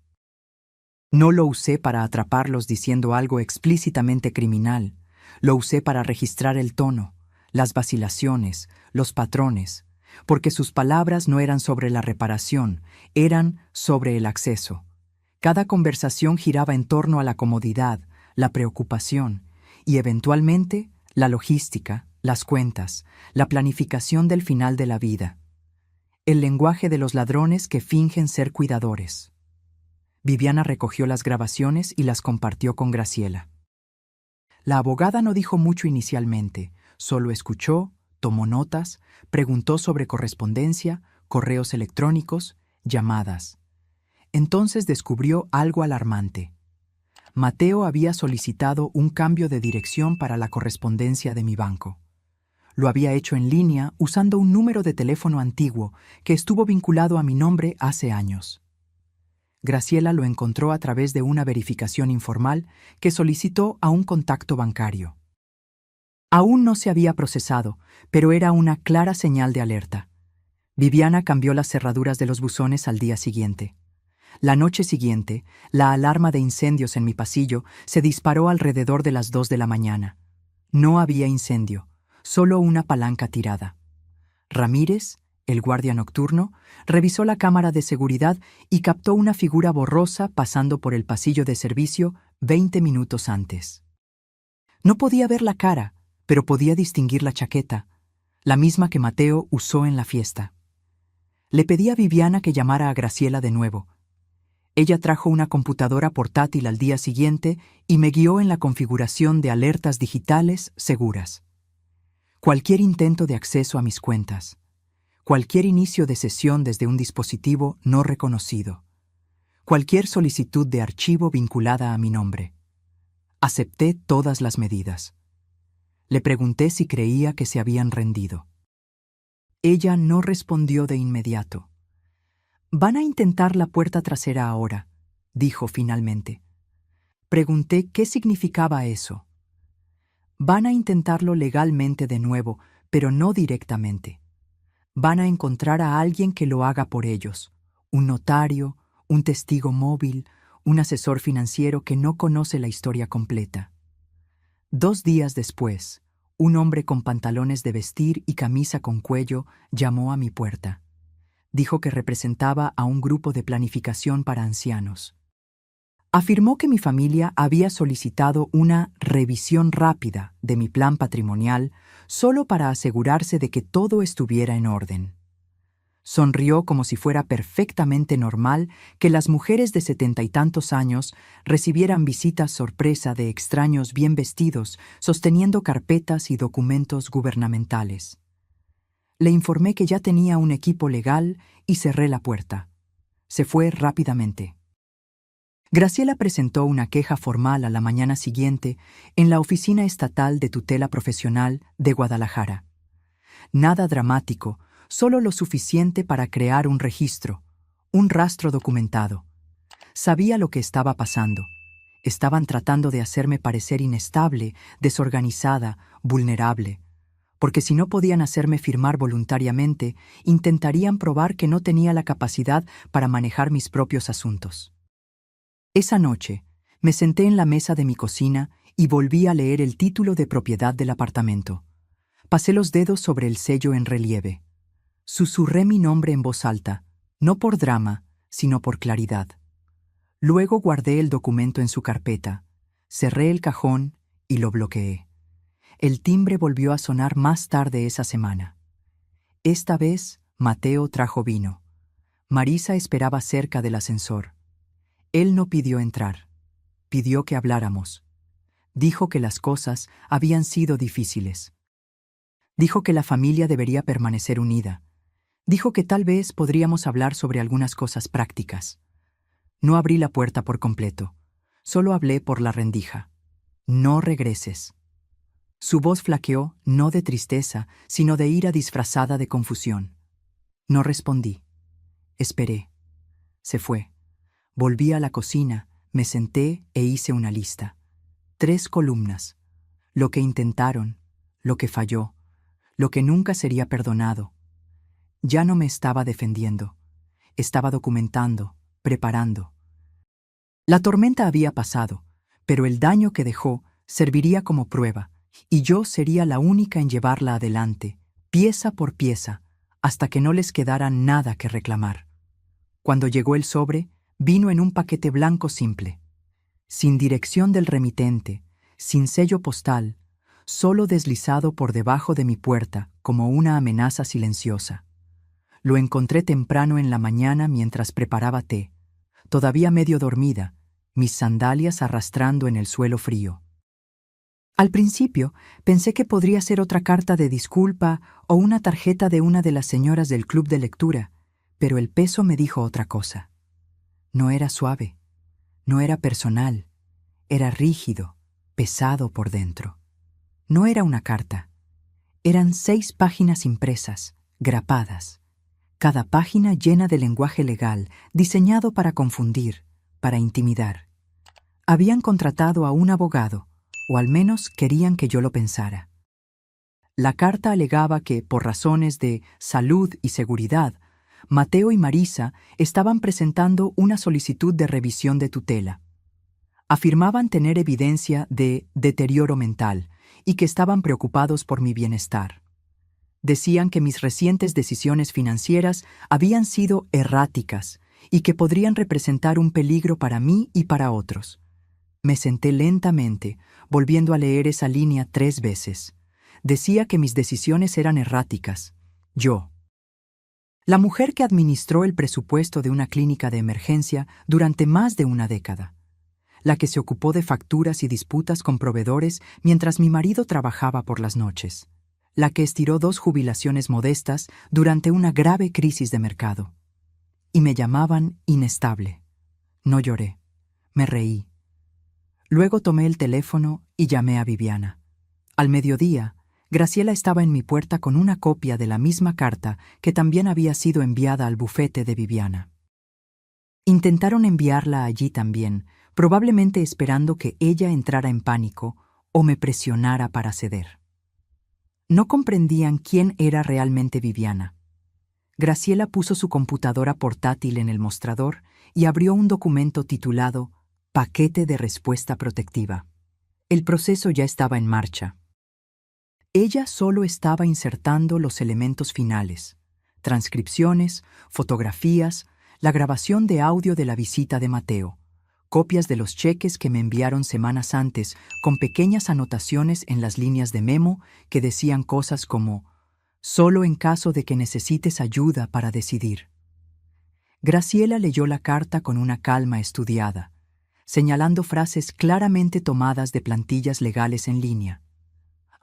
No lo usé para atraparlos diciendo algo explícitamente criminal. Lo usé para registrar el tono, las vacilaciones, los patrones, porque sus palabras no eran sobre la reparación, eran sobre el acceso. Cada conversación giraba en torno a la comodidad, la preocupación y, eventualmente, la logística, las cuentas, la planificación del final de la vida. El lenguaje de los ladrones que fingen ser cuidadores. Viviana recogió las grabaciones y las compartió con Graciela. La abogada no dijo mucho inicialmente, solo escuchó, tomó notas, preguntó sobre correspondencia, correos electrónicos, llamadas. Entonces descubrió algo alarmante. Mateo había solicitado un cambio de dirección para la correspondencia de mi banco. Lo había hecho en línea usando un número de teléfono antiguo que estuvo vinculado a mi nombre hace años. Graciela lo encontró a través de una verificación informal que solicitó a un contacto bancario. Aún no se había procesado, pero era una clara señal de alerta. Viviana cambió las cerraduras de los buzones al día siguiente. La noche siguiente, la alarma de incendios en mi pasillo se disparó alrededor de las 2 de la mañana. No había incendio, solo una palanca tirada. Ramírez, el guardia nocturno, revisó la cámara de seguridad y captó una figura borrosa pasando por el pasillo de servicio 20 minutos antes. No podía ver la cara, pero podía distinguir la chaqueta, la misma que Mateo usó en la fiesta. Le pedí a Viviana que llamara a Graciela de nuevo. Ella trajo una computadora portátil al día siguiente y me guió en la configuración de alertas digitales seguras. Cualquier intento de acceso a mis cuentas, cualquier inicio de sesión desde un dispositivo no reconocido, cualquier solicitud de archivo vinculada a mi nombre. Acepté todas las medidas. Le pregunté si creía que se habían rendido. Ella no respondió de inmediato. «Van a intentar la puerta trasera ahora», dijo finalmente. Pregunté qué significaba eso. «Van a intentarlo legalmente de nuevo, pero no directamente. Van a encontrar a alguien que lo haga por ellos, un notario, un testigo móvil, un asesor financiero que no conoce la historia completa». 2 días después, un hombre con pantalones de vestir y camisa con cuello llamó a mi puerta. Dijo que representaba a un grupo de planificación para ancianos. Afirmó que mi familia había solicitado una revisión rápida de mi plan patrimonial solo para asegurarse de que todo estuviera en orden. Sonrió como si fuera perfectamente normal que las mujeres de 70 y tantos años recibieran visitas sorpresa de extraños bien vestidos sosteniendo carpetas y documentos gubernamentales. Le informé que ya tenía un equipo legal y cerré la puerta. Se fue rápidamente. Graciela presentó una queja formal a la mañana siguiente en la Oficina Estatal de Tutela Profesional de Guadalajara. Nada dramático, solo lo suficiente para crear un registro, un rastro documentado. Sabía lo que estaba pasando. Estaban tratando de hacerme parecer inestable, desorganizada, vulnerable. Porque si no podían hacerme firmar voluntariamente, intentarían probar que no tenía la capacidad para manejar mis propios asuntos. Esa noche, me senté en la mesa de mi cocina y volví a leer el título de propiedad del apartamento. Pasé los dedos sobre el sello en relieve. Susurré mi nombre en voz alta, no por drama, sino por claridad. Luego guardé el documento en su carpeta, cerré el cajón y lo bloqueé. El timbre volvió a sonar más tarde esa semana. Esta vez, Mateo trajo vino. Marisa esperaba cerca del ascensor. Él no pidió entrar. Pidió que habláramos. Dijo que las cosas habían sido difíciles. Dijo que la familia debería permanecer unida. Dijo que tal vez podríamos hablar sobre algunas cosas prácticas. No abrí la puerta por completo. Solo hablé por la rendija. No regreses. Su voz flaqueó, no de tristeza, sino de ira disfrazada de confusión. No respondí. Esperé. Se fue. Volví a la cocina, me senté e hice una lista. 3 columnas. Lo que intentaron, lo que falló, lo que nunca sería perdonado. Ya no me estaba defendiendo. Estaba documentando, preparando. La tormenta había pasado, pero el daño que dejó serviría como prueba, y yo sería la única en llevarla adelante, pieza por pieza, hasta que no les quedara nada que reclamar. Cuando llegó el sobre, vino en un paquete blanco simple, sin dirección del remitente, sin sello postal, solo deslizado por debajo de mi puerta como una amenaza silenciosa. Lo encontré temprano en la mañana mientras preparaba té, todavía medio dormida, mis sandalias arrastrando en el suelo frío. Al principio pensé que podría ser otra carta de disculpa o una tarjeta de una de las señoras del club de lectura, pero el peso me dijo otra cosa. No era suave, no era personal, era rígido, pesado por dentro. No era una carta. Eran 6 páginas impresas, grapadas. Cada página llena de lenguaje legal, diseñado para confundir, para intimidar. Habían contratado a un abogado, o al menos querían que yo lo pensara. La carta alegaba que, por razones de salud y seguridad, Mateo y Marisa estaban presentando una solicitud de revisión de tutela. Afirmaban tener evidencia de deterioro mental y que estaban preocupados por mi bienestar. Decían que mis recientes decisiones financieras habían sido erráticas y que podrían representar un peligro para mí y para otros. Me senté lentamente, volviendo a leer esa línea 3 veces. Decía que mis decisiones eran erráticas. Yo. La mujer que administró el presupuesto de una clínica de emergencia durante más de una década. La que se ocupó de facturas y disputas con proveedores mientras mi marido trabajaba por las noches. La que estiró 2 jubilaciones modestas durante una grave crisis de mercado. Y me llamaban inestable. No lloré. Me reí. Luego tomé el teléfono y llamé a Viviana. Al mediodía, Graciela estaba en mi puerta con una copia de la misma carta que también había sido enviada al bufete de Viviana. Intentaron enviarla allí también, probablemente esperando que ella entrara en pánico o me presionara para ceder. No comprendían quién era realmente Viviana. Graciela puso su computadora portátil en el mostrador y abrió un documento titulado Paquete de respuesta protectiva. El proceso ya estaba en marcha. Ella solo estaba insertando los elementos finales: transcripciones, fotografías, la grabación de audio de la visita de Mateo, copias de los cheques que me enviaron semanas antes con pequeñas anotaciones en las líneas de memo que decían cosas como «solo en caso de que necesites ayuda para decidir». Graciela leyó la carta con una calma estudiada, señalando frases claramente tomadas de plantillas legales en línea.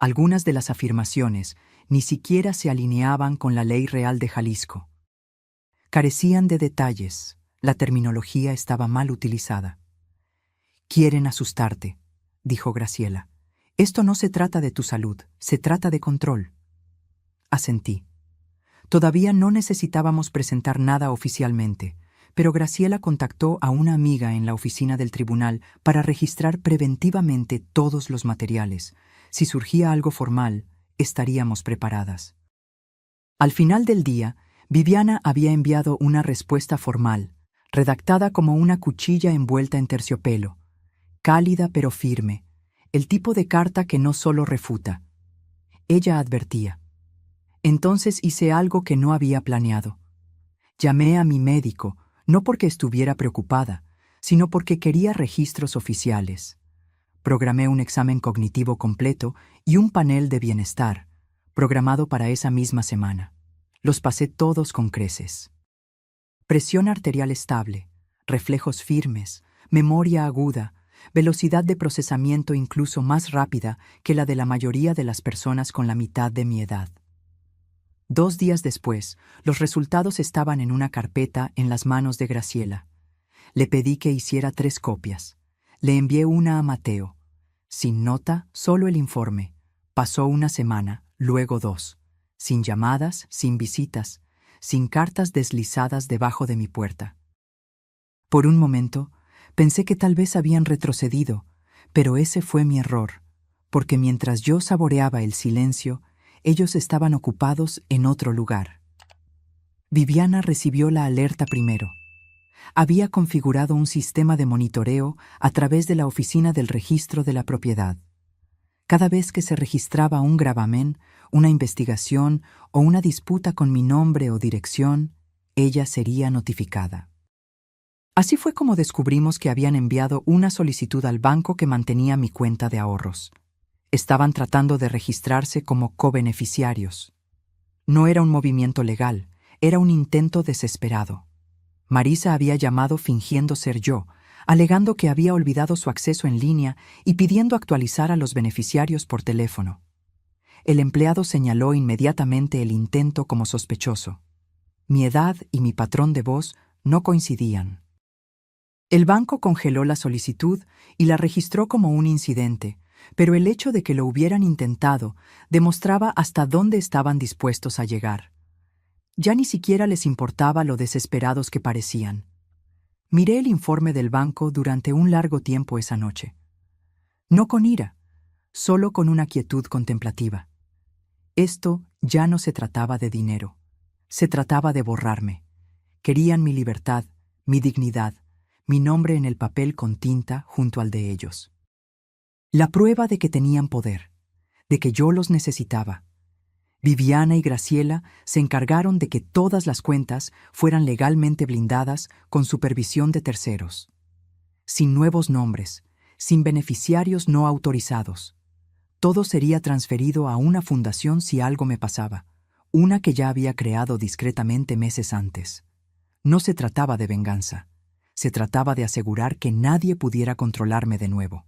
Algunas de las afirmaciones ni siquiera se alineaban con la ley real de Jalisco. Carecían de detalles, la terminología estaba mal utilizada. Quieren asustarte, dijo Graciela. Esto no se trata de tu salud, se trata de control. Asentí. Todavía no necesitábamos presentar nada oficialmente, pero Graciela contactó a una amiga en la oficina del tribunal para registrar preventivamente todos los materiales. Si surgía algo formal, estaríamos preparadas. Al final del día, Viviana había enviado una respuesta formal, redactada como una cuchilla envuelta en terciopelo, cálida pero firme, el tipo de carta que no solo refuta. Ella advertía. Entonces hice algo que no había planeado. Llamé a mi médico, no porque estuviera preocupada, sino porque quería registros oficiales. Programé un examen cognitivo completo y un panel de bienestar, programado para esa misma semana. Los pasé todos con creces. Presión arterial estable, reflejos firmes, memoria aguda, velocidad de procesamiento incluso más rápida que la de la mayoría de las personas con la mitad de mi edad. 2 días después, los resultados estaban en una carpeta en las manos de Graciela. Le pedí que hiciera 3 copias. Le envié una a Mateo. Sin nota, solo el informe. Pasó una semana, luego 2. Sin llamadas, sin visitas, sin cartas deslizadas debajo de mi puerta. Por un momento, pensé que tal vez habían retrocedido, pero ese fue mi error, porque mientras yo saboreaba el silencio, ellos estaban ocupados en otro lugar. Viviana recibió la alerta primero. Había configurado un sistema de monitoreo a través de la oficina del registro de la propiedad. Cada vez que se registraba un gravamen, una investigación o una disputa con mi nombre o dirección, ella sería notificada. Así fue como descubrimos que habían enviado una solicitud al banco que mantenía mi cuenta de ahorros. Estaban tratando de registrarse como cobeneficiarios. No era un movimiento legal, era un intento desesperado. Marisa había llamado fingiendo ser yo, alegando que había olvidado su acceso en línea y pidiendo actualizar a los beneficiarios por teléfono. El empleado señaló inmediatamente el intento como sospechoso. Mi edad y mi patrón de voz no coincidían. El banco congeló la solicitud y la registró como un incidente, pero el hecho de que lo hubieran intentado demostraba hasta dónde estaban dispuestos a llegar. Ya ni siquiera les importaba lo desesperados que parecían. Miré el informe del banco durante un largo tiempo esa noche. No con ira, solo con una quietud contemplativa. Esto ya no se trataba de dinero. Se trataba de borrarme. Querían mi libertad, mi dignidad, mi nombre en el papel con tinta junto al de ellos. La prueba de que tenían poder, de que yo los necesitaba. Viviana y Graciela se encargaron de que todas las cuentas fueran legalmente blindadas con supervisión de terceros. Sin nuevos nombres, sin beneficiarios no autorizados. Todo sería transferido a una fundación si algo me pasaba, una que ya había creado discretamente meses antes. No se trataba de venganza, se trataba de asegurar que nadie pudiera controlarme de nuevo.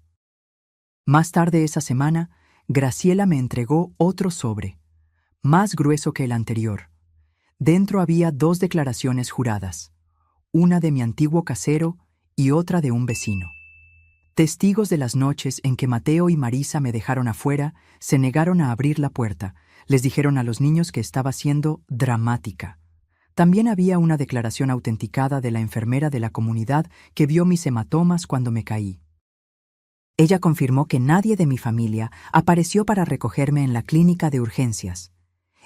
Más tarde esa semana, Graciela me entregó otro sobre, más grueso que el anterior. Dentro había 2 declaraciones juradas, una de mi antiguo casero y otra de un vecino. Testigos de las noches en que Mateo y Marisa me dejaron afuera se negaron a abrir la puerta. Les dijeron a los niños que estaba siendo dramática. También había una declaración autenticada de la enfermera de la comunidad que vio mis hematomas cuando me caí. Ella confirmó que nadie de mi familia apareció para recogerme en la clínica de urgencias.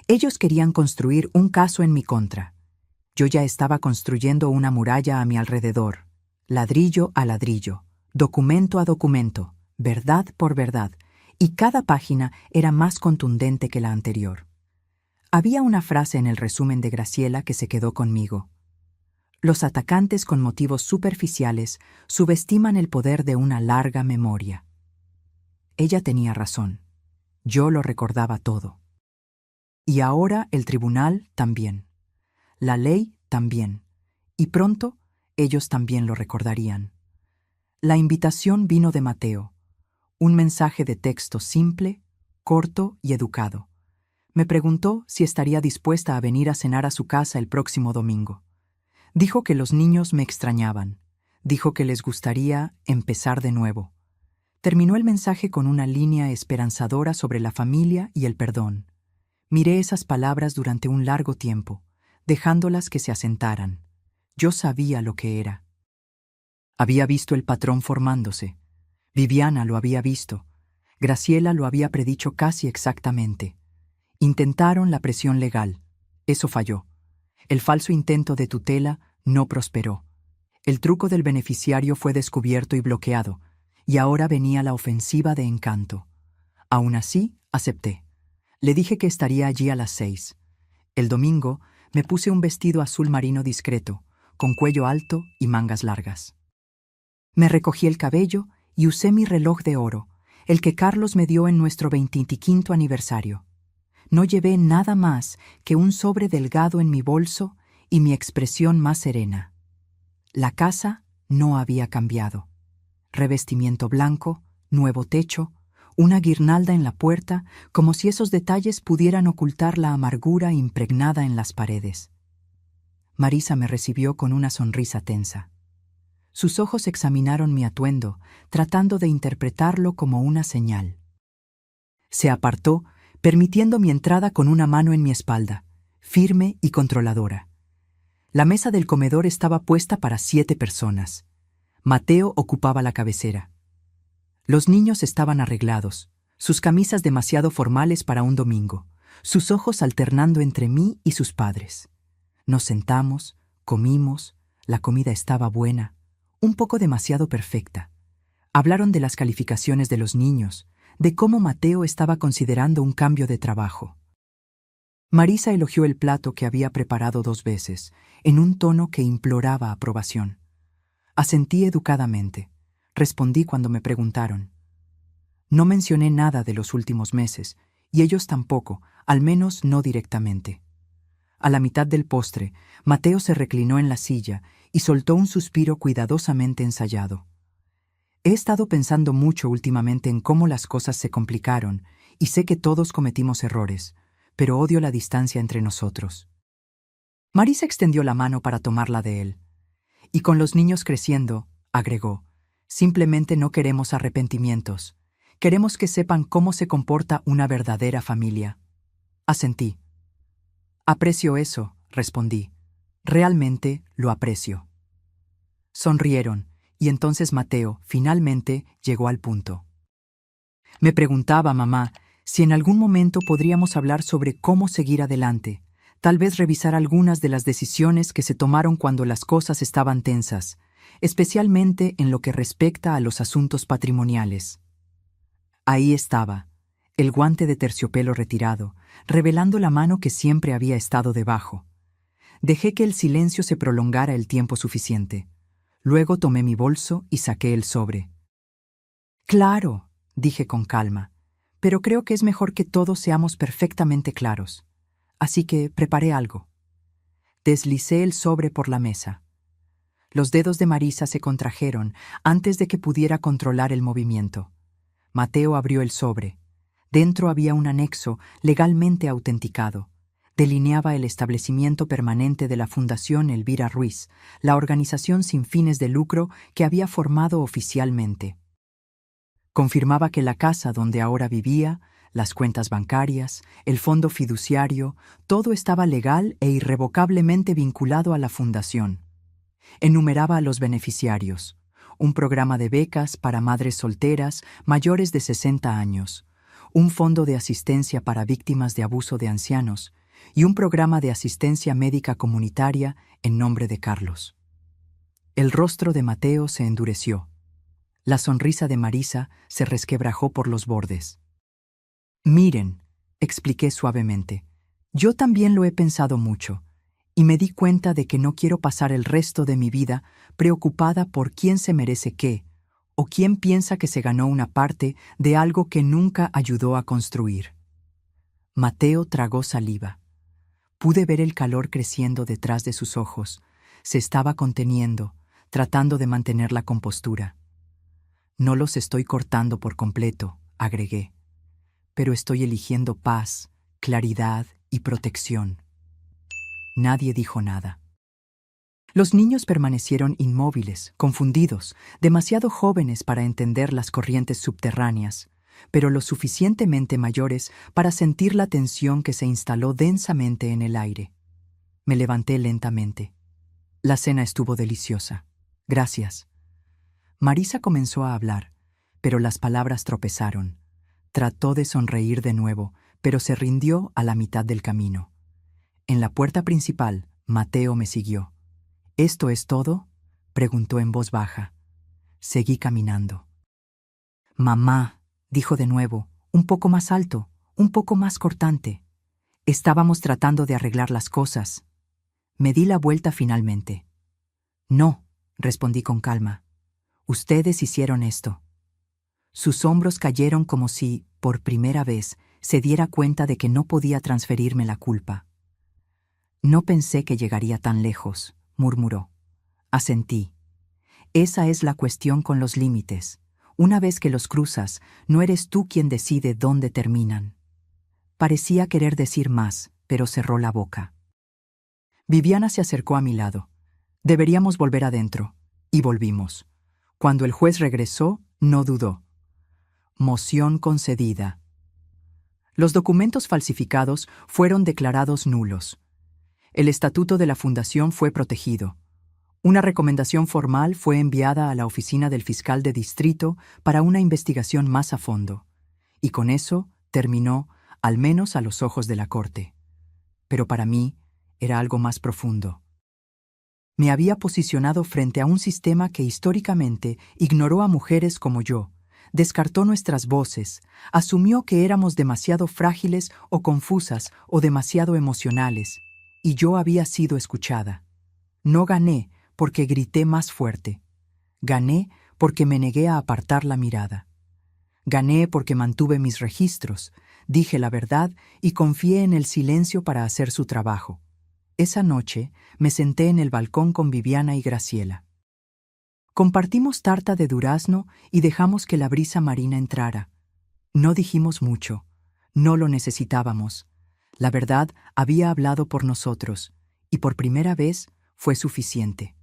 Ellos querían construir un caso en mi contra. Yo ya estaba construyendo una muralla a mi alrededor, ladrillo a ladrillo, documento a documento, verdad por verdad, y cada página era más contundente que la anterior. Había una frase en el resumen de Graciela que se quedó conmigo. Los atacantes con motivos superficiales subestiman el poder de una larga memoria. Ella tenía razón. Yo lo recordaba todo. Y ahora el tribunal también. La ley también. Y pronto ellos también lo recordarían. La invitación vino de Mateo. Un mensaje de texto simple, corto y educado. Me preguntó si estaría dispuesta a venir a cenar a su casa el próximo domingo. Dijo que los niños me extrañaban. Dijo que les gustaría empezar de nuevo. Terminó el mensaje con una línea esperanzadora sobre la familia y el perdón. Miré esas palabras durante un largo tiempo, dejándolas que se asentaran. Yo sabía lo que era. Había visto el patrón formándose. Viviana lo había visto. Graciela lo había predicho casi exactamente. Intentaron la presión legal. Eso falló. El falso intento de tutela no prosperó. El truco del beneficiario fue descubierto y bloqueado, y ahora venía la ofensiva de Encanto. Aún así, acepté. Le dije que estaría allí a las 6. El domingo me puse un vestido azul marino discreto, con cuello alto y mangas largas. Me recogí el cabello y usé mi reloj de oro, el que Carlos me dio en nuestro 25º aniversario. No llevé nada más que un sobre delgado en mi bolso y mi expresión más serena. La casa no había cambiado. Revestimiento blanco, nuevo techo, una guirnalda en la puerta, como si esos detalles pudieran ocultar la amargura impregnada en las paredes. Marisa me recibió con una sonrisa tensa. Sus ojos examinaron mi atuendo, tratando de interpretarlo como una señal. Se apartó, permitiendo mi entrada con una mano en mi espalda, firme y controladora. La mesa del comedor estaba puesta para 7 personas. Mateo ocupaba la cabecera. Los niños estaban arreglados, sus camisas demasiado formales para un domingo, sus ojos alternando entre mí y sus padres. Nos sentamos, comimos, la comida estaba buena, un poco demasiado perfecta. Hablaron de las calificaciones de los niños, de cómo Mateo estaba considerando un cambio de trabajo. Marisa elogió el plato que había preparado 2 veces, en un tono que imploraba aprobación. Asentí educadamente. Respondí cuando me preguntaron. No mencioné nada de los últimos meses, y ellos tampoco, al menos no directamente. A la mitad del postre, Mateo se reclinó en la silla y soltó un suspiro cuidadosamente ensayado. He estado pensando mucho últimamente en cómo las cosas se complicaron, y sé que todos cometimos errores, pero odio la distancia entre nosotros. Marisa extendió la mano para tomarla de él. Y con los niños creciendo, agregó, simplemente no queremos arrepentimientos. Queremos que sepan cómo se comporta una verdadera familia. Asentí. Aprecio eso, respondí. Realmente lo aprecio. Sonrieron, y entonces Mateo, finalmente, llegó al punto. Me preguntaba, mamá, si en algún momento podríamos hablar sobre cómo seguir adelante, tal vez revisar algunas de las decisiones que se tomaron cuando las cosas estaban tensas, especialmente en lo que respecta a los asuntos patrimoniales. Ahí estaba, el guante de terciopelo retirado, revelando la mano que siempre había estado debajo. Dejé que el silencio se prolongara el tiempo suficiente. Luego tomé mi bolso y saqué el sobre. Claro, dije con calma, pero creo que es mejor que todos seamos perfectamente claros. Así que preparé algo. Deslicé el sobre por la mesa. Los dedos de Marisa se contrajeron antes de que pudiera controlar el movimiento. Mateo abrió el sobre. Dentro había un anexo legalmente autenticado. Delineaba el establecimiento permanente de la Fundación Elvira Ruiz, la organización sin fines de lucro que había formado oficialmente. Confirmaba que la casa donde ahora vivía, las cuentas bancarias, el fondo fiduciario, todo estaba legal e irrevocablemente vinculado a la fundación. Enumeraba a los beneficiarios: un programa de becas para madres solteras mayores de 60 años, un fondo de asistencia para víctimas de abuso de ancianos y un programa de asistencia médica comunitaria en nombre de Carlos. El rostro de Mateo se endureció. La sonrisa de Marisa se resquebrajó por los bordes. Miren, expliqué suavemente, yo también lo he pensado mucho, y me di cuenta de que no quiero pasar el resto de mi vida preocupada por quién se merece qué, o quién piensa que se ganó una parte de algo que nunca ayudó a construir. Mateo tragó saliva. Pude ver el calor creciendo detrás de sus ojos. Se estaba conteniendo, tratando de mantener la compostura. No los estoy cortando por completo, agregué, pero estoy eligiendo paz, claridad y protección. Nadie dijo nada. Los niños permanecieron inmóviles, confundidos, demasiado jóvenes para entender las corrientes subterráneas, pero lo suficientemente mayores para sentir la tensión que se instaló densamente en el aire. Me levanté lentamente. La cena estuvo deliciosa. Gracias. Marisa comenzó a hablar, pero las palabras tropezaron. Trató de sonreír de nuevo, pero se rindió a la mitad del camino. En la puerta principal, Mateo me siguió. ¿Esto es todo?, preguntó en voz baja. Seguí caminando. Mamá, dijo de nuevo, un poco más alto, un poco más cortante. Estábamos tratando de arreglar las cosas. Me di la vuelta finalmente. No, respondí con calma. Ustedes hicieron esto. Sus hombros cayeron como si, por primera vez, se diera cuenta de que no podía transferirme la culpa. No pensé que llegaría tan lejos, murmuró. Asentí. Esa es la cuestión con los límites. Una vez que los cruzas, no eres tú quien decide dónde terminan. Parecía querer decir más, pero cerró la boca. Viviana se acercó a mi lado. Deberíamos volver adentro. Y volvimos. Cuando el juez regresó, no dudó. Moción concedida. Los documentos falsificados fueron declarados nulos. El estatuto de la fundación fue protegido. Una recomendación formal fue enviada a la oficina del fiscal de distrito para una investigación más a fondo. Y con eso terminó, al menos a los ojos de la corte. Pero para mí era algo más profundo. Me había posicionado frente a un sistema que históricamente ignoró a mujeres como yo, descartó nuestras voces, asumió que éramos demasiado frágiles o confusas o demasiado emocionales, y yo había sido escuchada. No gané porque grité más fuerte. Gané porque me negué a apartar la mirada. Gané porque mantuve mis registros, dije la verdad y confié en el silencio para hacer su trabajo. Esa noche me senté en el balcón con Viviana y Graciela. Compartimos tarta de durazno y dejamos que la brisa marina entrara. No dijimos mucho. No lo necesitábamos. La verdad había hablado por nosotros, y por primera vez fue suficiente.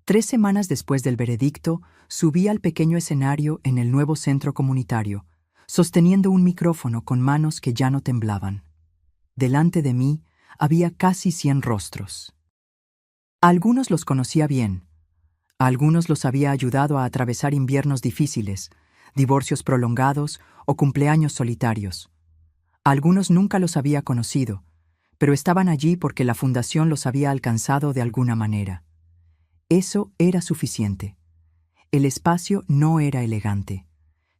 3 semanas después del veredicto, subí al pequeño escenario en el nuevo centro comunitario, sosteniendo un micrófono con manos que ya no temblaban. Delante de mí había casi 100 rostros. A algunos los conocía bien. A algunos los había ayudado a atravesar inviernos difíciles, divorcios prolongados o cumpleaños solitarios. A algunos nunca los había conocido, pero estaban allí porque la fundación los había alcanzado de alguna manera. Eso era suficiente. El espacio no era elegante.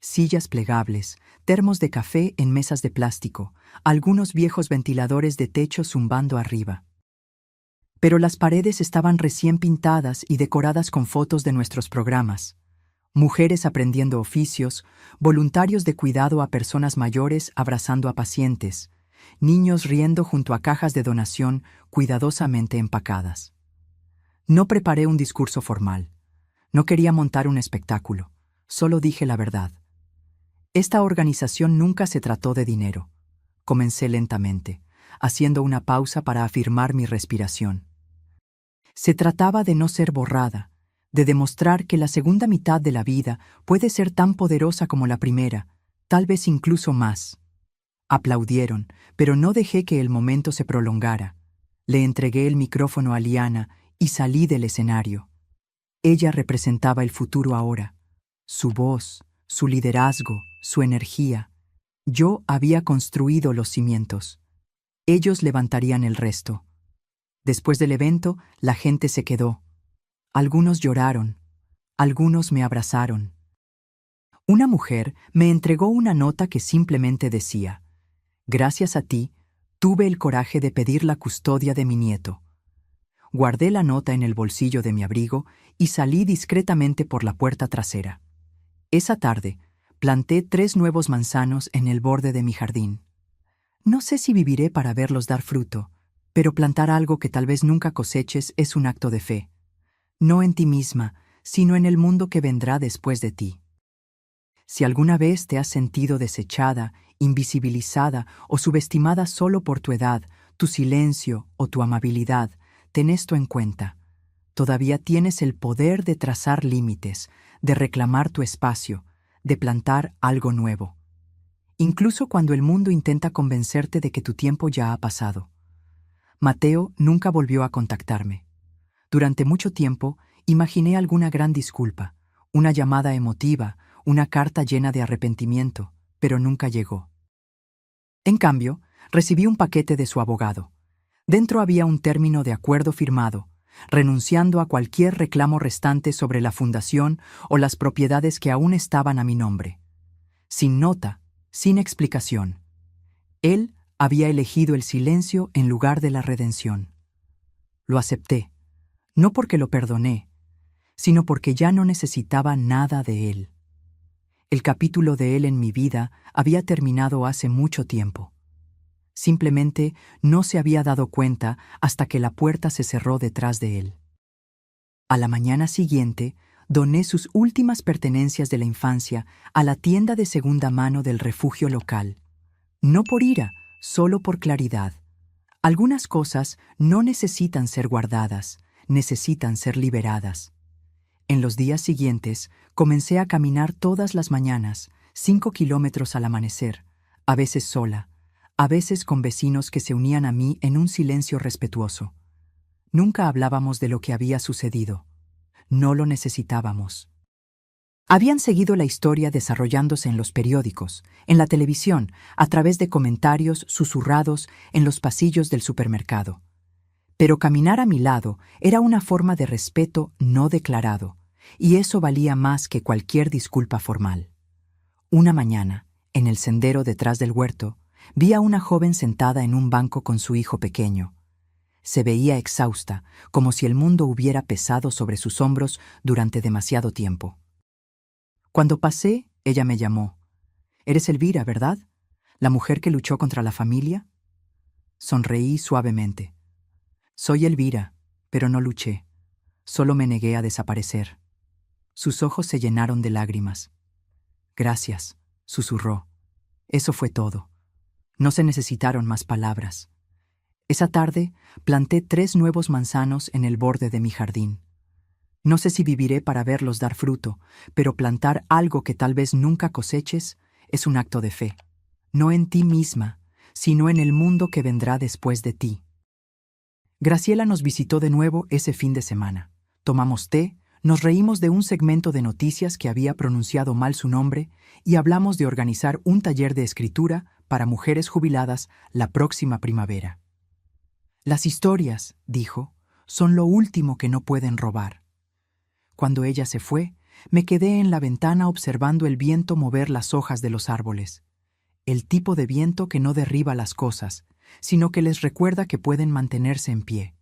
Sillas plegables, termos de café en mesas de plástico, algunos viejos ventiladores de techo zumbando arriba. Pero las paredes estaban recién pintadas y decoradas con fotos de nuestros programas. Mujeres aprendiendo oficios, voluntarios de cuidado a personas mayores abrazando a pacientes, niños riendo junto a cajas de donación cuidadosamente empacadas. No preparé un discurso formal. No quería montar un espectáculo. Solo dije la verdad. Esta organización nunca se trató de dinero. Comencé lentamente, haciendo una pausa para afirmar mi respiración. Se trataba de no ser borrada, de demostrar que la segunda mitad de la vida puede ser tan poderosa como la primera, tal vez incluso más. Aplaudieron, pero no dejé que el momento se prolongara. Le entregué el micrófono a Liana y salí del escenario. Ella representaba el futuro ahora. Su voz, su liderazgo, su energía. Yo había construido los cimientos. Ellos levantarían el resto. Después del evento, la gente se quedó. Algunos lloraron. Algunos me abrazaron. Una mujer me entregó una nota que simplemente decía: «Gracias a ti, tuve el coraje de pedir la custodia de mi nieto». Guardé la nota en el bolsillo de mi abrigo y salí discretamente por la puerta trasera. Esa tarde, planté 3 nuevos manzanos en el borde de mi jardín. No sé si viviré para verlos dar fruto, pero plantar algo que tal vez nunca coseches es un acto de fe. No en ti misma, sino en el mundo que vendrá después de ti. Si alguna vez te has sentido desechada, invisibilizada o subestimada solo por tu edad, tu silencio o tu amabilidad, ten esto en cuenta. Todavía tienes el poder de trazar límites, de reclamar tu espacio, de plantar algo nuevo. Incluso cuando el mundo intenta convencerte de que tu tiempo ya ha pasado. Mateo nunca volvió a contactarme. Durante mucho tiempo, imaginé alguna gran disculpa, una llamada emotiva, una carta llena de arrepentimiento, pero nunca llegó. En cambio, recibí un paquete de su abogado. Dentro había un término de acuerdo firmado, renunciando a cualquier reclamo restante sobre la fundación o las propiedades que aún estaban a mi nombre. Sin nota, sin explicación. Él había elegido el silencio en lugar de la redención. Lo acepté, no porque lo perdoné, sino porque ya no necesitaba nada de él. El capítulo de él en mi vida había terminado hace mucho tiempo. Simplemente no se había dado cuenta hasta que la puerta se cerró detrás de él. A la mañana siguiente, doné sus últimas pertenencias de la infancia a la tienda de segunda mano del refugio local. No por ira, solo por claridad. Algunas cosas no necesitan ser guardadas, necesitan ser liberadas. En los días siguientes, comencé a caminar todas las mañanas, 5 kilómetros al amanecer, a veces sola, a veces con vecinos que se unían a mí en un silencio respetuoso. Nunca hablábamos de lo que había sucedido. No lo necesitábamos. Habían seguido la historia desarrollándose en los periódicos, en la televisión, a través de comentarios susurrados en los pasillos del supermercado. Pero caminar a mi lado era una forma de respeto no declarado, y eso valía más que cualquier disculpa formal. Una mañana, en el sendero detrás del huerto, vi a una joven sentada en un banco con su hijo pequeño. Se veía exhausta, como si el mundo hubiera pesado sobre sus hombros durante demasiado tiempo. Cuando pasé, ella me llamó. «Eres Elvira, ¿verdad? ¿La mujer que luchó contra la familia?» Sonreí suavemente. «Soy Elvira, pero no luché. Solo me negué a desaparecer». Sus ojos se llenaron de lágrimas. «Gracias», susurró. Eso fue todo. No se necesitaron más palabras. Esa tarde, planté 3 nuevos manzanos en el borde de mi jardín. No sé si viviré para verlos dar fruto, pero plantar algo que tal vez nunca coseches es un acto de fe. No en ti misma, sino en el mundo que vendrá después de ti. Graciela nos visitó de nuevo ese fin de semana. Tomamos té, nos reímos de un segmento de noticias que había pronunciado mal su nombre y hablamos de organizar un taller de escritura para mujeres jubiladas la próxima primavera. «Las historias», dijo, «son lo último que no pueden robar». Cuando ella se fue, me quedé en la ventana observando el viento mover las hojas de los árboles. El tipo de viento que no derriba las cosas, sino que les recuerda que pueden mantenerse en pie.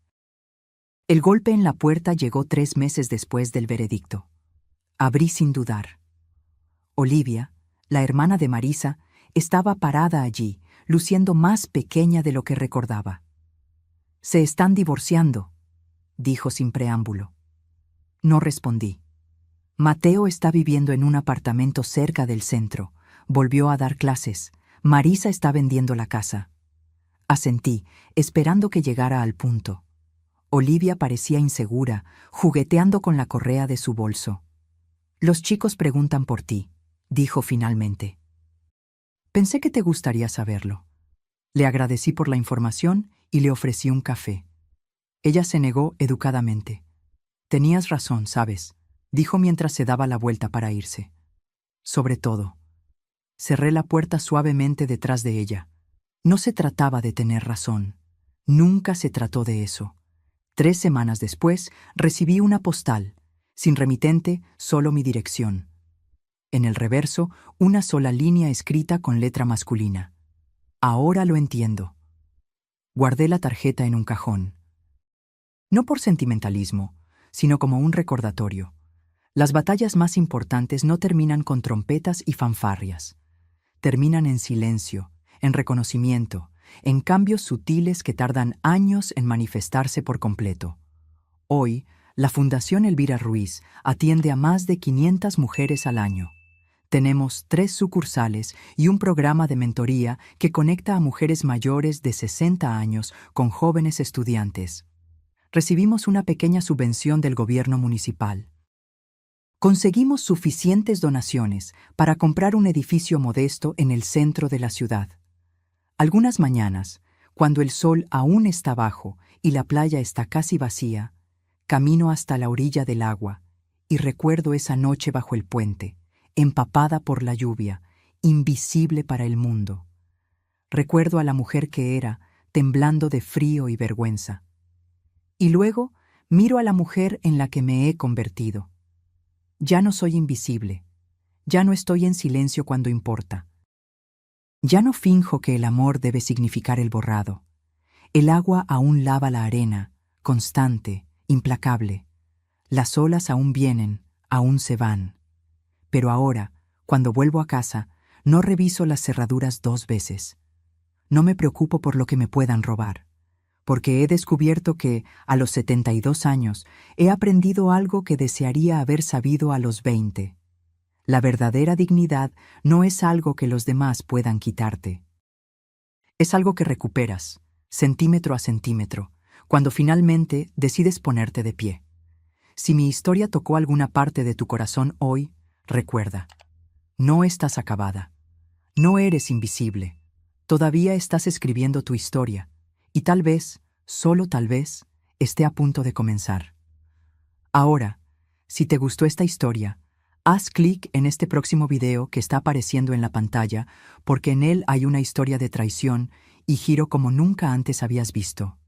El golpe en la puerta llegó 3 meses después del veredicto. Abrí sin dudar. Olivia, la hermana de Marisa, estaba parada allí, luciendo más pequeña de lo que recordaba. «Se están divorciando», dijo sin preámbulo. No respondí. «Mateo está viviendo en un apartamento cerca del centro. Volvió a dar clases. Marisa está vendiendo la casa». Asentí, esperando que llegara al punto. Olivia parecía insegura, jugueteando con la correa de su bolso. «Los chicos preguntan por ti», dijo finalmente. «Pensé que te gustaría saberlo». Le agradecí por la información y le ofrecí un café. Ella se negó educadamente. «Tenías razón, ¿sabes?», dijo mientras se daba la vuelta para irse. «Sobre todo». Cerré la puerta suavemente detrás de ella. No se trataba de tener razón. Nunca se trató de eso. 3 semanas después, recibí una postal. Sin remitente, solo mi dirección. En el reverso, una sola línea escrita con letra masculina. «Ahora lo entiendo». Guardé la tarjeta en un cajón. No por sentimentalismo, sino como un recordatorio. Las batallas más importantes no terminan con trompetas y fanfarrias. Terminan en silencio, en reconocimiento, en cambios sutiles que tardan años en manifestarse por completo. Hoy, la Fundación Elvira Ruiz atiende a más de 500 mujeres al año. Tenemos 3 sucursales y un programa de mentoría que conecta a mujeres mayores de 60 años con jóvenes estudiantes. recibimos una pequeña subvención del gobierno municipal. Conseguimos suficientes donaciones para comprar un edificio modesto en el centro de la ciudad. Algunas mañanas, cuando el sol aún está bajo y la playa está casi vacía, camino hasta la orilla del agua y recuerdo esa noche bajo el puente, empapada por la lluvia, invisible para el mundo. Recuerdo a la mujer que era, temblando de frío y vergüenza. Y luego miro a la mujer en la que me he convertido. Ya no soy invisible, ya no estoy en silencio cuando importa. Ya no finjo que el amor debe significar el borrado. El agua aún lava la arena, constante, implacable. Las olas aún vienen, aún se van. Pero ahora, cuando vuelvo a casa, no reviso las cerraduras 2 veces. No me preocupo por lo que me puedan robar, porque he descubierto que, a los 72 años, he aprendido algo que desearía haber sabido a los 20. La verdadera dignidad no es algo que los demás puedan quitarte. Es algo que recuperas, centímetro a centímetro, cuando finalmente decides ponerte de pie. Si mi historia tocó alguna parte de tu corazón hoy, recuerda, no estás acabada, no eres invisible, todavía estás escribiendo tu historia, y tal vez, solo tal vez, esté a punto de comenzar. Ahora, si te gustó esta historia, haz clic en este próximo video que está apareciendo en la pantalla porque en él hay una historia de traición y giro como nunca antes habías visto.